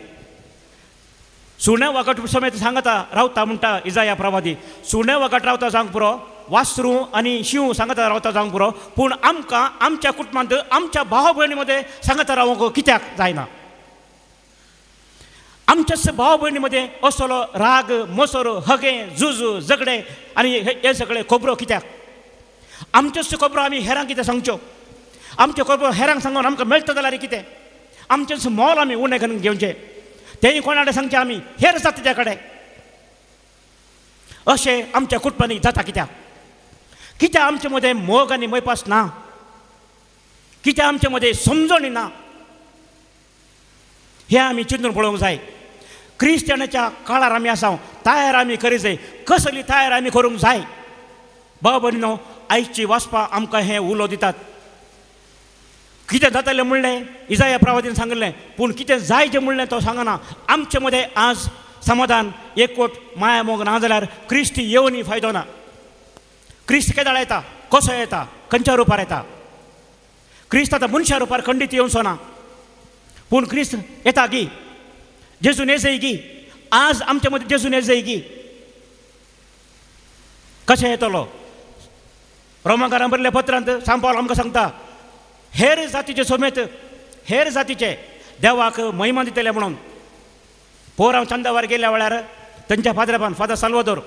सुणे वगट समेत सांगता रावता म्हणटा इसाया प्रवादी. सुणे वगट रावता जावंक पुरो, वासरू आनी शिव सांगता रावता जावंक पुरो. पूण आमकां आमच्या कुटुंबांत आमच्या भाव भयणी मदें सांगता रावंक कित्याक जायना? आमच्याच भाव भयणी मदें असलो राग, मोसोर, हगे, झुज, झगडे आनी हे सगळे खबरो कित्याक? आमच्योच खबरो आमी हेरांक कितें सांगच्यो? आमच्यो खबरो हेरांक सांगून आमकां मेळटा जाल्यार कितें? आमचेच मोल आमी उणें करून घेवचें. तेंय कोणा कडेन सांगचें आमी हेर जातीच्या कडेन. अशें आमच्या कुटुंबांनी जाता कित्याक? कित्याक आमचे मदें मोग आनी मैपास ना? कित्याक आमचे मदें समजणी ना? हें आमी चिंतून पळोवंक जाय. क्रिस्टियनाच्या काळार आमी आसा तयार आमी करी जाय कसली तयार आमी करूंक जाय भाव भयणीनो आयची वाचपा आमकां हें उलो दितात कितें जातालें म्हणलें इजाया प्रवादीन सांगलें पूण कितें जाय जें म्हणलें तो सांगना आमचे मदें आज समाधान एकवट माया मोग ना जाल्यार क्रिस्ती येवनी फायदो ना क्रिस्त केदाळ येता कसो येता खंयच्या रुपार येता क्रिस्त आतां मनशा रुपार खंडीत येवचो ना पूण क्रिस्त येता गी जेजून येजय गी आज आमचे मदें जेजून येजय गी कशें येतलो रोमाकारां बरयल्ल्या पत्रांत सांग पावल आमकां सांगता हेर जातीचे समेत हेर जातीचे देवाक महिमा दितले म्हणून पोर हांव चंदावार गेल्या वेळार तांच्या फादरापान फादर साल्वादोर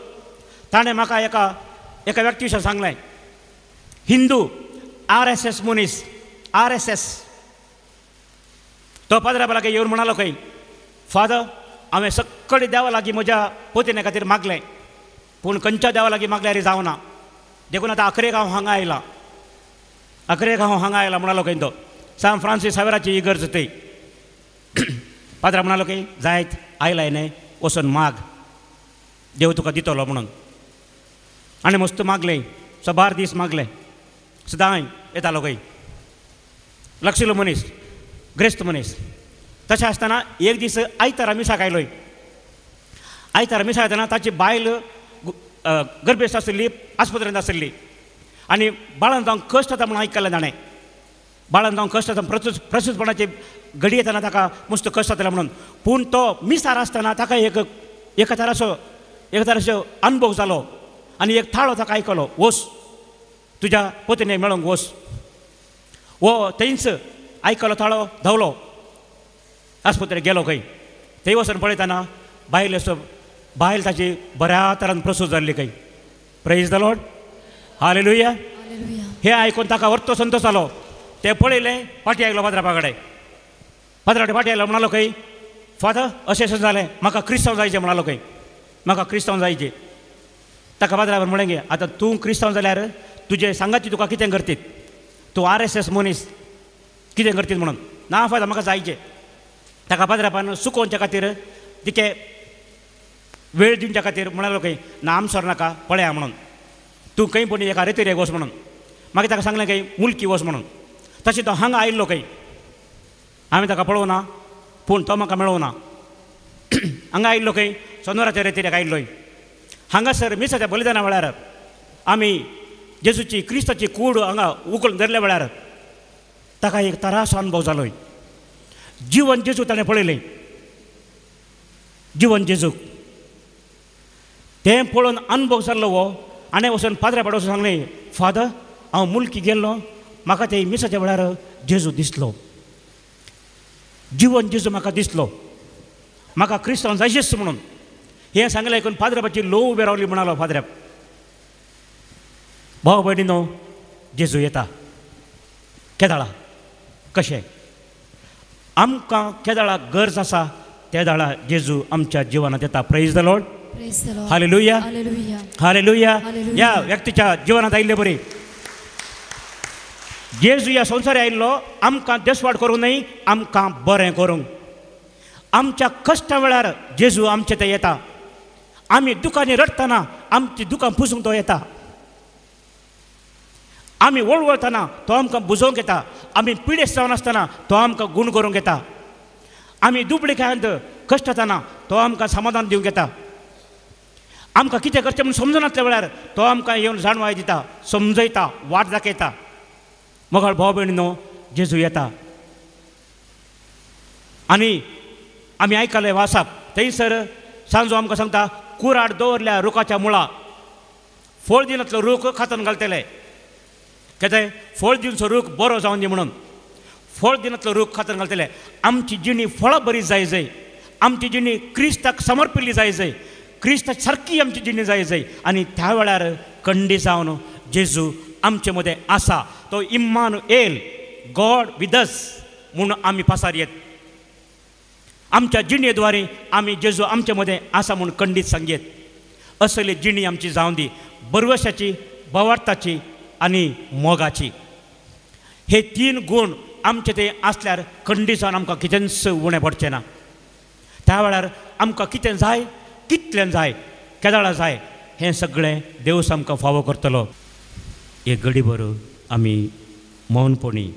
ताणें म्हाका एका व्यक्ती विशीं सांगलें हिंदू RSS मनीस RSS तो फादरा लागीं येवन म्हणालो खंय फादर हांवें सक्कळी देवा लागीं म्हज्या पोतिने खातीर मागलें पूण खंयच्या देवा लागीं मागल्यार जावना देखून आतां अकरेक हांव हांगा आयला म्हणालो खंय तो सान फ्रांसीस हावेराची इगर्ज थंय फादरा म्हणालो खंय जायत आयलाय न्हय वचून माग देव तुका दितलो म्हणून आनी मस्त मागलें 12 दीस मागलें सदां येतालो खंय लक्षिलो मनीस ग्रेस्त मनीस तशें आसतना एक दीस आयतारा मिसाक आयलोय आयतारा मिसाक येतना ताची बायल गर्भेस्त आशिल्ली आस्पत्रेंत आशिल्ली आनी बाळान जावंक कश्ट जाता म्हणून आयकलें ताणें बाळान जावंक कश्ट जाता प्रसूतपणाची घडी येतना ताका मस्त कश्ट जाताले म्हणून पूण तो मिसार आसतना ताका एक तरासो अनुभव जालो आनी एक थाळो ताका आयकलो वच तुज्या पोतिने मेळोंक वच वो थंयच आयकलो थाळो धांवलो आस्पत्रेक गेलो खंय थंय वचून पळयतना बायल ताची बऱ्या तरान प्रसूत जाल्ली खंय प्रेज द लॉर्ड हालेलुया हे आयकून ताका व्हरतो संतोश जालो ते पळयलें फाटी आयलो फादरापा कडेन फादरा फाटी आयलो म्हणालो खंय फादर अशें जालें म्हाका क्रिस्तांव जायचें म्हणालो खंय म्हाका क्रिस्तांव जायचें ताका फादरान म्हणलें गे आतां तूं क्रिस्तांव जाल्यार तुजे सांगाती तुका कितें करतीत तूं RSS मनीस कितें करतीत म्हणून ना फादर म्हाका जायचें ताका फादरापान सुकोवच्या खातीर तिके वेळ दिवच्या खातीर म्हणालो खंय ना आमसोर नाका पळया म्हणून तूं खंय पूण एका रेतीरेक वच म्हणून मागीर ताका सांगलें खंय मुल्की वच म्हणून तशें तो हांगा आयिल्लो खंय हांवें ताका पळोवना पूण तो म्हाका मेळोवना हांगा आयिल्लो खंय सोनोराच्या रेतीरेक आयिल्लोय हांगासर मिसाच्या बलिदाना वेळार आमी जेजूची क्रिस्ताची कूड हांगा उखलून धरल्या वेळार ताका एक तरासो अनुभव जालोय जीवन जेजू ताणें पळयलें जीवन जेजूक तें पळोवन अनुभव जाल्लो वो आनी वचून फादरा कडेन वचून सांगलें फादर हांव मुल्की गेल्लो म्हाका ते मिसाच्या वेळार जेजू दिसलो जीवन जेजू म्हाका दिसलो म्हाका क्रिस्तांव जायचेच म्हणून हें सांगलें आयकून फादरापाची लो उबें रावली म्हणालो फादराप भाव भयणीनो जेजू येता केदाळा कशें आमकां केदाळा गरज आसा त्या दाळा जेजू आमच्या जिवनात येता praise the Lord hallelujah hallelujah या व्यक्तीच्या जिवनात आयिल्ले बरे जेजू ह्या संवसारी आयिल्लो आमकां देसवाड करूं न्हय आमकां बरें करूंक आमच्या कश्टा वेळार जेजू आमचे थंय येता आमी दुखांनी रडटना आमची दुखां पुसूंक तो येता आमी वळवळतना तो आमकां बुजोवंक येता आमी पिडेस्त जावन आसतना तो आमकां गूण करूंक येता आमी दुबळेकायांत कश्ट जातना तो आमकां समाधान दिवंक येता आमकां कितें करचें म्हूण समजनासल्या वेळार तो आमकां येवन जाणवाय दिता समजयता वाट दाखयता मोगाळ भाव भयणीनो जेजू येता आनी आमी आयकलें वाचप थंयसर सांजो आमकां सांगता कुराड दवरल्या रुखाच्या मुळा फळ दिनातलो रूख खातन घालतले कितें फळ दिवचो रूख बरो जावन दी म्हणून फळ दिनातलो रूख खातन घालतले आमची जिणी फळां बरी जाय आमची जिणी क्रिस्ताक समर्पिल्ली जाय क्रिस्ता सारकी आमची जिणी जाय आनी त्या वेळार खंडी जावन जेजू आमचे मदें आसा तो इम्मानुएल गॉड विथ अस म्हणून आमी पासार येत आमच्या जिणेद्वारे आमी जेजू आमचे मदें आसा म्हणून खंडीत सांगयत असली जिणी आमची जावन दी बरवशाची भवार्थाची आनी मोगाची हे 3 गूण आमचे ते आसल्यार खंडी जावन आमकां कितेंच उणें पडचें ना त्या वेळार आमकां कितें जाय कितलें जाय केदाळा जाय हें सगळें देवस आमकां फावो करतलो. एक घडीभर आमी मौनपणी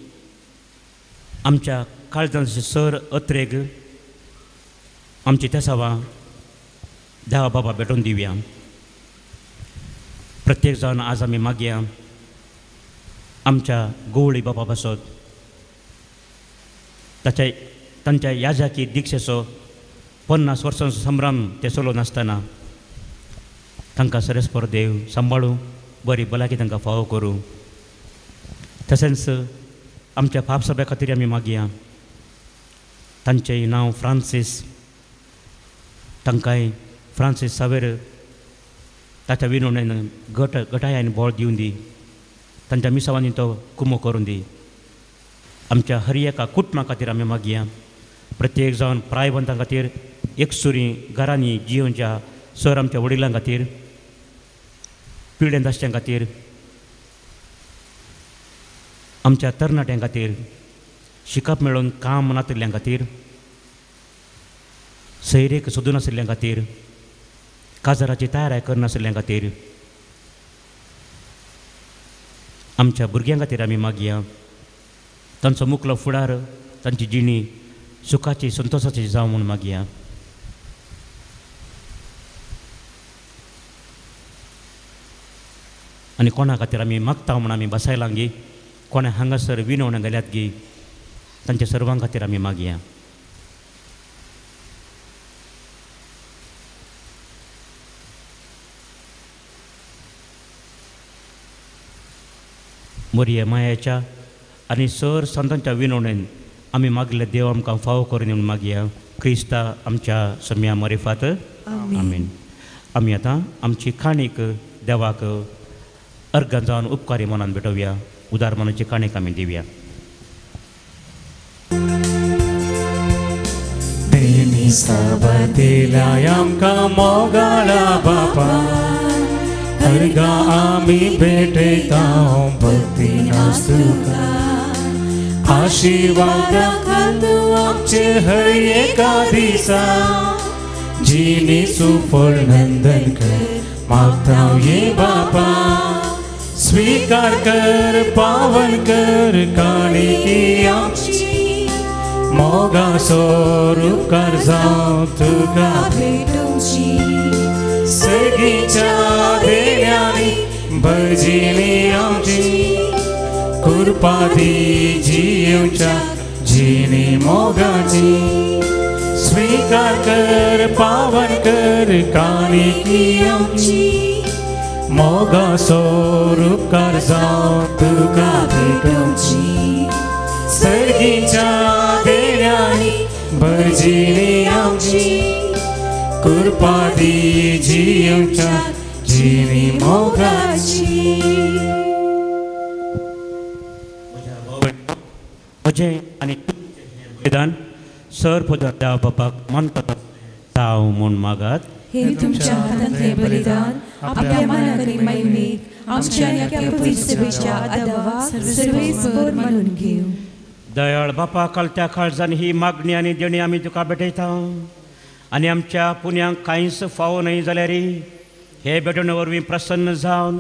आमच्या काळजांचे सर अत्रेक आमची तेसावां देवा बाबा भेटोवन दिवया. प्रत्येक जावन आज आमी मागया आमच्या गोवळी बाबा बसत तांच्या याजाकी दिक्षेचो 50 वर्सांचो संभ्रम ते चलोवन आसतना तांकां सरस्पर देव सांबाळूं बरी भलायकी तांकां फावो करूं. तशेंच आमच्या पापसभे खातीर आमी मागया तांचें नांव फ्रांसीस तांकांय फ्रांसीस सावेर ताच्या विनवणेन गटायान बोळ दिवन दी. तांच्या मिसावांनी तो कुमो करून दी. आमच्या हर एका कुटुंबा खातीर आमी मागया. प्रत्येक जावन प्रायवंतां खातीर एकसुरी घरांनी जिवच्या सर आमच्या वडिलां खातीर पिडें दाश्ट्यां खातीर आमच्या तरणाट्यां खातीर शिकप मेळोवन काम नातिल्ल्यां खातीर सैरेक सोदूनाशिल्ल्यां खातीर काजाराची तयारी करनाशिल्ल्यां खातीर आमच्या भुरग्यां खातीर आमी मागया तांचो मुखलो फुडार तांची जिणी सुखाची संतोशाची जावं म्हूण मागया. आनी कोणा खातीर आमी मागता म्हूण आमी बसायलां गी कोणा हांगासर विनवण्या गेल्यात गी तांच्या सर्वां खातीर आमी मागया. मोरये मायाच्या आनी सर संतांच्या विनवणेन आमी मागले देव आमकां फावो करून येवन मागया. क्रिस्ता आमच्या सम्या मरिफात आमीन. आमी आतां आमची काणीक देवाक अर्गां जावन उपकारी मनान भेटोवया. उदार मनाची काणीक आमी दिवया. तेणी साबातेल्या आमकां मोगाळा बापा अर्गा आमी भेटयता भक्तीन तुका आशिर्वाद आमचे हर एका दिसा जिणी सुफळ नंदन कर मागता ये बापा स्वीकार कर पावन कर काणिकी आमची मोगा सोर उपकार जावं तुका भेटोवची सगळींच्या देण्यांनी भजिनी आमची कृपा दी जिवच्या जिणी मोगाची स्वीकार कर पावन कर काणिकी आमची मोगा सोर उपकार जावं तुका भेटोवची सगळींच्या देण्यांनी भजिनी आमची कृपा दी जिवच्या जिणी मोगाची. म्हजें आनी वेदान सर पुजा देवा बापाक मानता जावं म्हूण मागात. हे तुमच्या हातांतले बलिदान आपल्या मनाकरी मैमेक आमच्या आख्या पवित्रतेच्या आदावा सर्वेस्वर मानून घेव. दयाळ बापा कळत्या काळजान ही मागणी आनी देणी आमी तुका भेटयता आनी आमच्या पुण्यांक कांयच फावो न्हय जाल्यार हे भेटोवणे वरवीं प्रसन्न जावन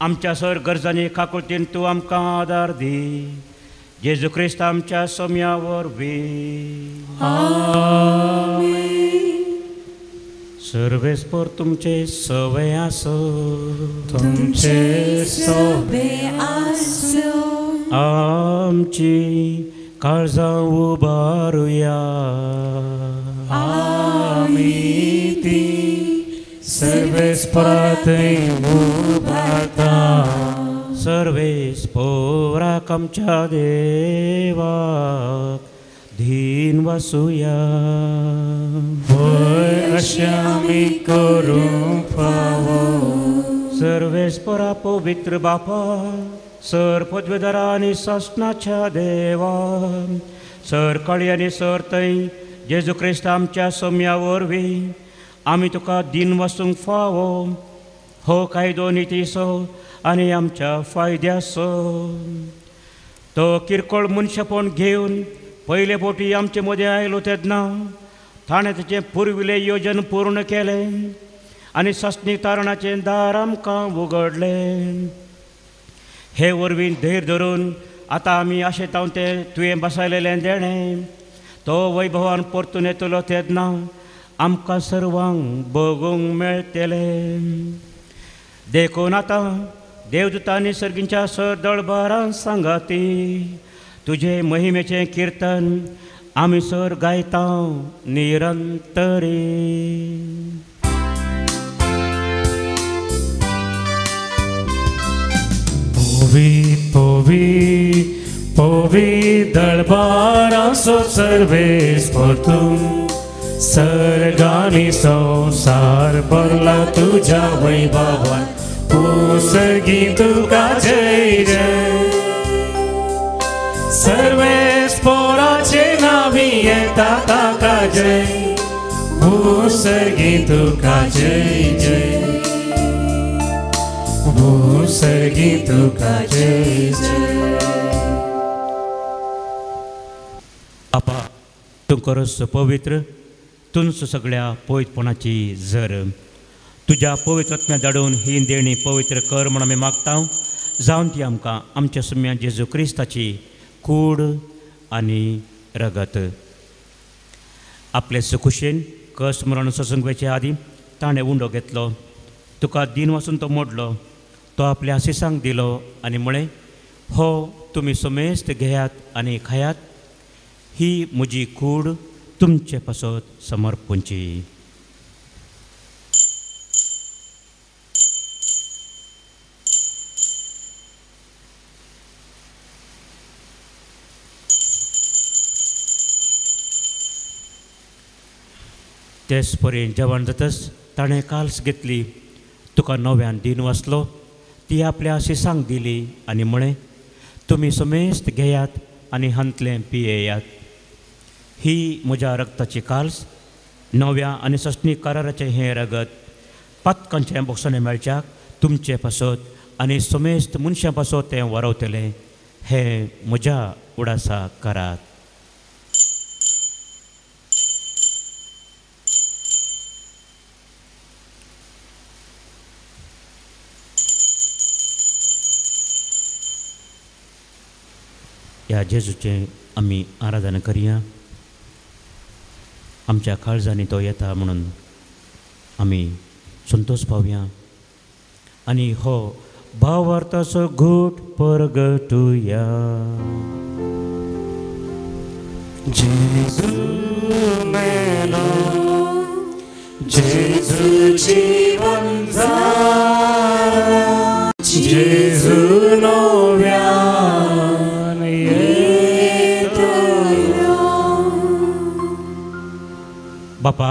आमच्या सर गरजांनी काकुळटीन तूं आमकां आदार दी. जेजू क्रिस्त आमच्या सोम्या वरवीं सर्वेस्पर तुमचे सवय आसो तुमचे सवय आसो आमची काळजां उबारुया आमी ती सर्वेस्परांत उबारता. सर्वेस्पराक आमच्या देवाक धीन वसूया. भय अशें आमी करूंक फावो. सर्वेस्परा पवित्र बापा सर पदवेदारा आनी सस्नाच्या देवा सर कळी आनी सर थंय जेजू क्रिस्त आमच्या सोम्या वरवीं आमी तुका दिन वसूंक फावो. हो कायदो नितीसो आनी आमच्या फायद्याचो. तो किरकोळ मनशापण घेवन पयले फावटी आमचे मदें आयलो तेन्ना ताणें तेचें पुर्विलें योजन पूर्ण केलें आनी सस्नी तारणाचें दार आमकां उगडलें. हे वरवीं धैर्य धरून आतां आमी आशेताव तें तुवें बसयलेलें देणें तो वैभवान परतून येतलो तेन्ना आमकां सर्वांक भोगूंक मेळटलें. देखून आतां देवदूतांनी सर्गींच्या सर दळबारां सांगाती तुजे महिमेचें किर्तन आमी सर गायता निरंतरी. Povi darbara so सर्वेस परतून सर्गानी संसार भरला तुझ्या वैभवान पुसगी तुका जय जय. सर्वेस पोराचे नावी येता ताका जय पुसगी तुका जय जय पुसगी तुका जय जय. बापा तूं खरोच पवित्र तुंच सगळ्या पवित्रपणाची झर. तुज्या पवित्रत्म्या धाडून ही देणी पवित्र कर म्हूण आमी मागता. जावन ती आमकां आमच्या सुम्या जेजू क्रिस्ताची कूड आनी रगत. आपले सुखुशेन कश्ट मरण ससंगवेचे आदी ताणें उंडो घेतलो. तुका दिन वाचून तो मोडलो. तो आपल्या आशिसांक दिलो आनी म्हळें हो तुमी समेस्त घेयात आनी खायात. ही म्हजी कूड तुमचे पासत समर्पूंची. तेच परेन जेवण जातच ताणें काल्स घेतली. तुका नव्यान दिन वाचलो. ती आपल्या आशिसांक दिली आनी म्हळें तुमी समेस्त घेयात आनी हंतलें पियेयात. ही म्हज्या रक्ताची काल्स नव्या आनी सस्नी कराराचें हें रगत पातकांचें बोगसणें मेळच्याक तुमचे पासत आनी समेस्त मनशां पासत तें वरवतलें. हें म्हज्या उडासा करात. ह्या जेजूचें आमी आराधना करया. आमच्या काळजांनी तो येता म्हणून आमी संतोश पावया आनी हो भावार्थाचो घोट परगटुया. जेजू मेलो जेजू जीवन जाला जेजू नव्यान येतलो. बापा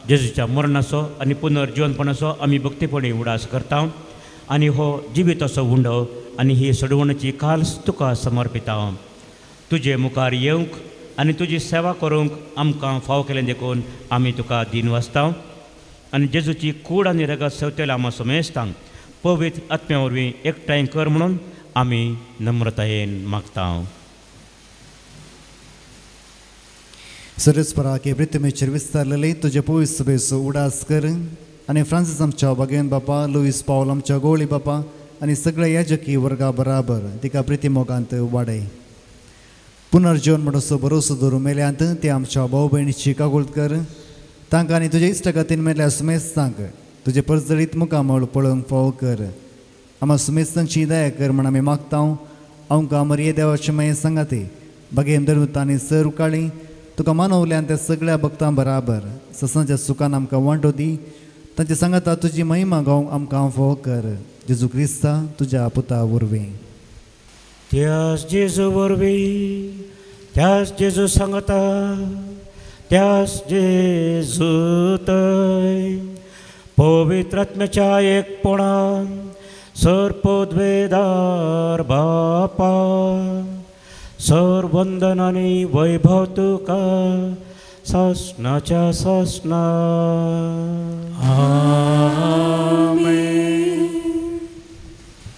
जेजूच्या मरणाचो आनी पुनर्जीवनपणाचो आमी भक्तीपणी उडास करता आनी हो जिवीत असो उंडो आनी ही सडवणीची काल्स तुका समर्पिता. तुजे मुखार येवंक आनी तुजी सेवा करूंक आमकां फाव केलें देखून आमी तुका दिन वाचता आनी जेजूची कूड आनी रगत सेवतेले आमा समेस्तांक पवित्र आत्म्या वरवीं एकठांय कर म्हणून आमी नम्रतायेन मागता. सरस्पराके प्रितमेचेर विस्तारलेले तुजे पवित्र सभेचो उडास कर आनी फ्रांसीस आमच्या भगेन बापा लुईस पावल आमच्या गोळी बापा आनी सगळ्या याजकी वर्गा बराबर तिका प्रितीमोगांत वाडय. पुनर्जीवन म्हणसो भरोसो धरून मेल्यांत ते आमच्या भाऊ भयणीची कागोळट कर. तांकां आनी तुज्या इश्टगातीन मेल्या सुमेस्तांक तुजे परजळीत मुखामळ पळोवंक फाव कर. आम्हा सुमेस्तांची दया कर म्हण आमी मागता. आमकां मरिये देवाचे माये सांगाते भगेन धर्मतांनी सर उकाळी तुका मानवल्यान त्या सगळ्या भक्तां बराबर ससांच्या सुखान आमकां वांटो दी. तांचे सांगाता तुजी महिमा गावंक आमकां फाव कर. जेजू क्रिस्ता तुज्या पुता वरवीं. त्याच जेजू वरवीं त्याच जेजू सांगता त्याच जेजू थंय पवित्र आत्म्याच्या एकपणान सरपोद्वेदार बापा सर वंदन आनी वैभव तुका सासणाच्या सासणा.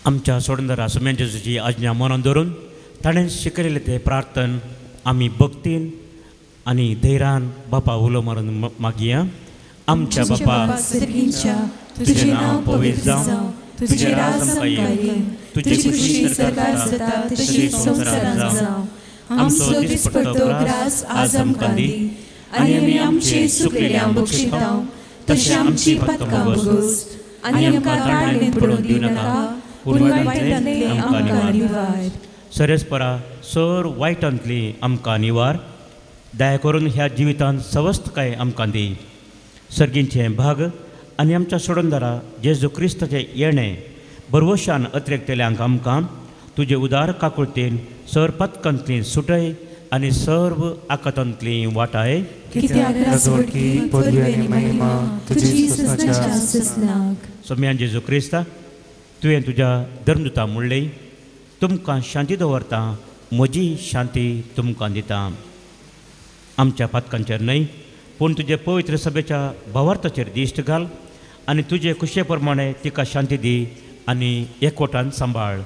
आमच्या सोडंदरा सुम्या जेजूची आज्ञा मनान धरून ताणें शिकयलेले ते प्रार्थन आमी भक्तीन आणि धैर्यान बापा उलो मारून मागया. आमच्या बापा सर्गींच्या तुझे नाव पवित्र जावं, तुझे राज आमकां येवं, तुझी खुशी सरकार जाता तशी संवसारांत जावं. आमचो दिसपट्टो ग्रास आज आमकां दी, आनी आमी आमचे सुकलेल्यांक बक्षिता तशें आमची पातकां बगोस, आनी आमकां काळणेंत पडूंक दिवं नाका, पूण वायटांतले आमकां निवार. सरेस्परा सर वायटांतली आमकां निवार. दया करून ह्या जिवितांत सवस्थकाय आमकां दी. सर्गींचे भाग आनी आमच्या सोडूनदारा जेजू क्रिस्ताचे येणे बरवशान अतिरेकतेल्यांक आमकां तुजे उदार काकुळतेन सर पतकांतली सुटय आनी सर्व आकातांतली वाटाय. सोम्यान जेजू क्रिस्ता तुवें तुज्या धर्मदुता म्हणले, तुमकां शांती दवरता, म्हजी शांती तुमकां दिता. आमच्या पातकांचेर न्हय पूण तुजे पवित्र सभेच्या भावार्थाचेर दिश्ट घाल आनी तुजे खुशे प्रमाणे तिका शांती दी आनी एकवटान सांबाळ.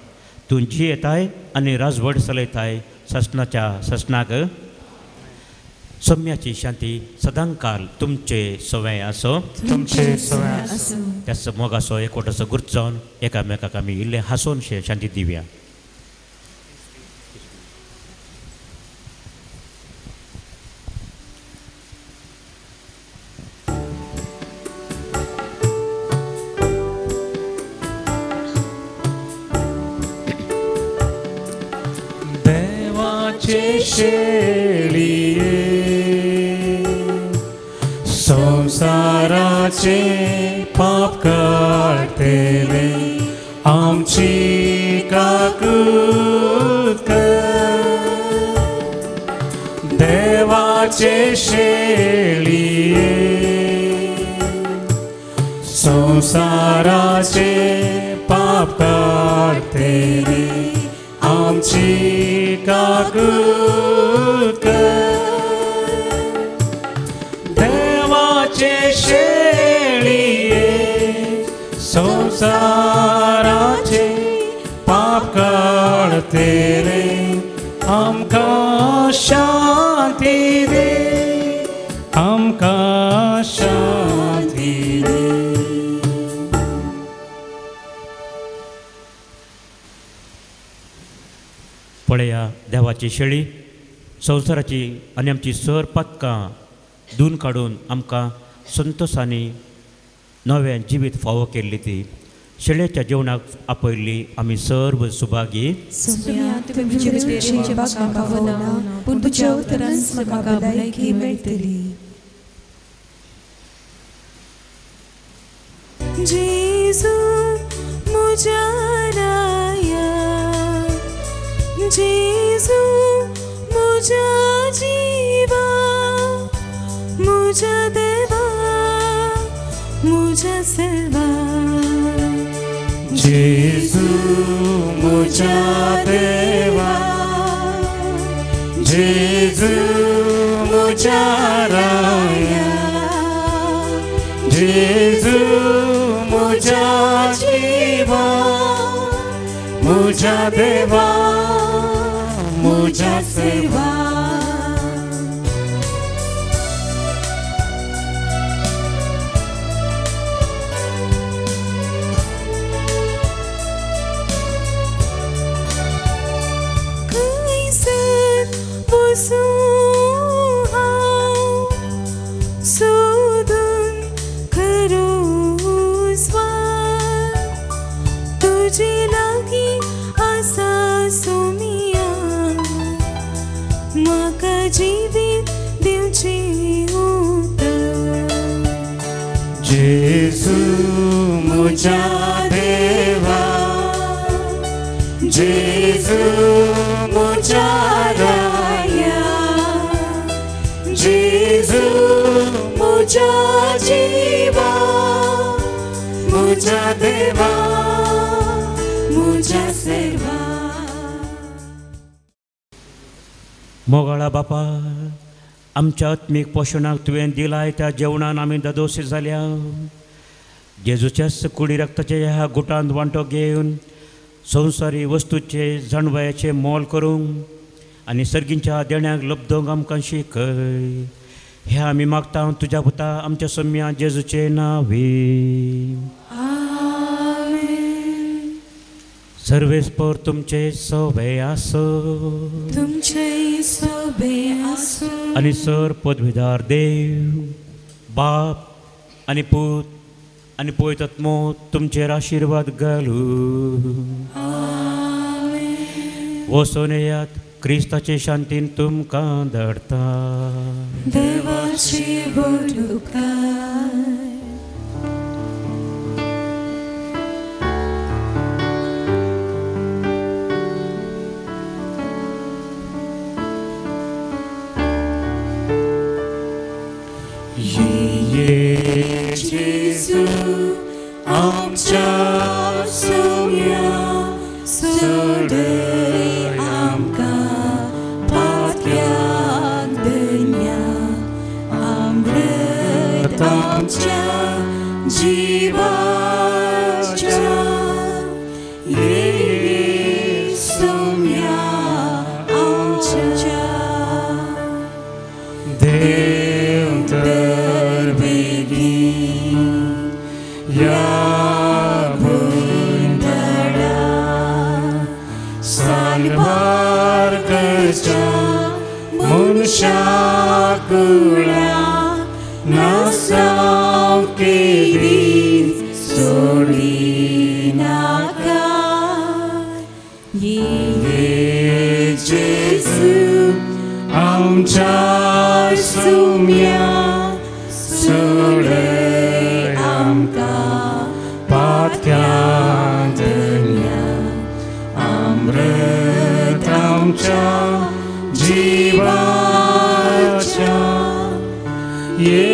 तूं जी येताय आनी राजवट चलयताय ससनाच्या ससनाक. सोम्याची शांती सदांकाल तुमचे सवय आसो. त्याच मोगासो एकवटाचो गुर्त जावन एकामेकाक आमी इल्ले हांसून शांती दिवया. शेळिये संसाराचे पाप काढतेले आमची काकूत कर. देवाचे शेळिये संसाराचे पाप काढतेले आमची काकूत कर. देवाचे शेळिये संसाराचे पाप काढतेले आमकां शांती दे, आमकां शांती दे. पळया देवाची शेळी संवसाराची आनी आमची सर पतकां धुवन काडून आमकां संतोशांनी नवें जिवीत फावो केल्ली ती. शेळयेच्या जेवणाक आपयल्ली आमी सर्व सुभागी. पूण तुज्या उतरान म्हाका भलायकी मेळटली. जेजू म्हज्या राया, जेजू म्हज्या जिवा, म्हज्या देवा, म्हज्या सर्वा. जेजू म्हज्या देवा, जेजू म्हज्या राया, जेजू म्हज्या जिवा, म्हज्या देवा, म्हज्या सर्वा. सोदून करू स्वार, तुजे लागीं आसा सोमिया, म्हाका जिवीत दिवची उतर. जेजू म्हज्या देवा, जेजू म्हज्या राया, जेजू म्हज्या जिवा, म्हज्या देवा, म्हज्या सर्वा. मोगाळा बापा, आमच्या आत्मीक पोशणाक तुवें दिलाय त्या जेवणान आमी ददोशी जाल्या. जेजूच्याच कुडी रक्ताचे ह्या गुटांत वांटो घेवन संवसारी वस्तूचे जाणवयाचे मोल करूंक आनी सर्गींच्या देण्याक लब्धोंक आमकां शिकय. हे आमी मागता तुज्या पुता आमच्या सम्या जेजूचे नांवे. सर्वेस्पर तुमचे सोबे आसो. तुमचे सोबे आसो. आनी सर पदवीदार देव बाप आनी पूत आनी पवित्र आत्मो तुमचेर आशिर्वाद घालू. वचून येयात क्रिस्ताचे शांतीन तुमकां धाडटा. देवाची बोडुकाय. ये जेजू आमच्या सोम्या सोडय आमकां पातक्याक दन्या. अमृत आमच्या जिवाच्या. ये सोम्या आमच्या देव तर बेगीन या भुंयदडा. सालबार करच्या मनशा कुळा नासांव केलीच सोडी नाका. ये जेजू आमच्या सोम्या सोडय आमकां पातक्यां दन्या. अमृत आमच्या जिवाच्या. ये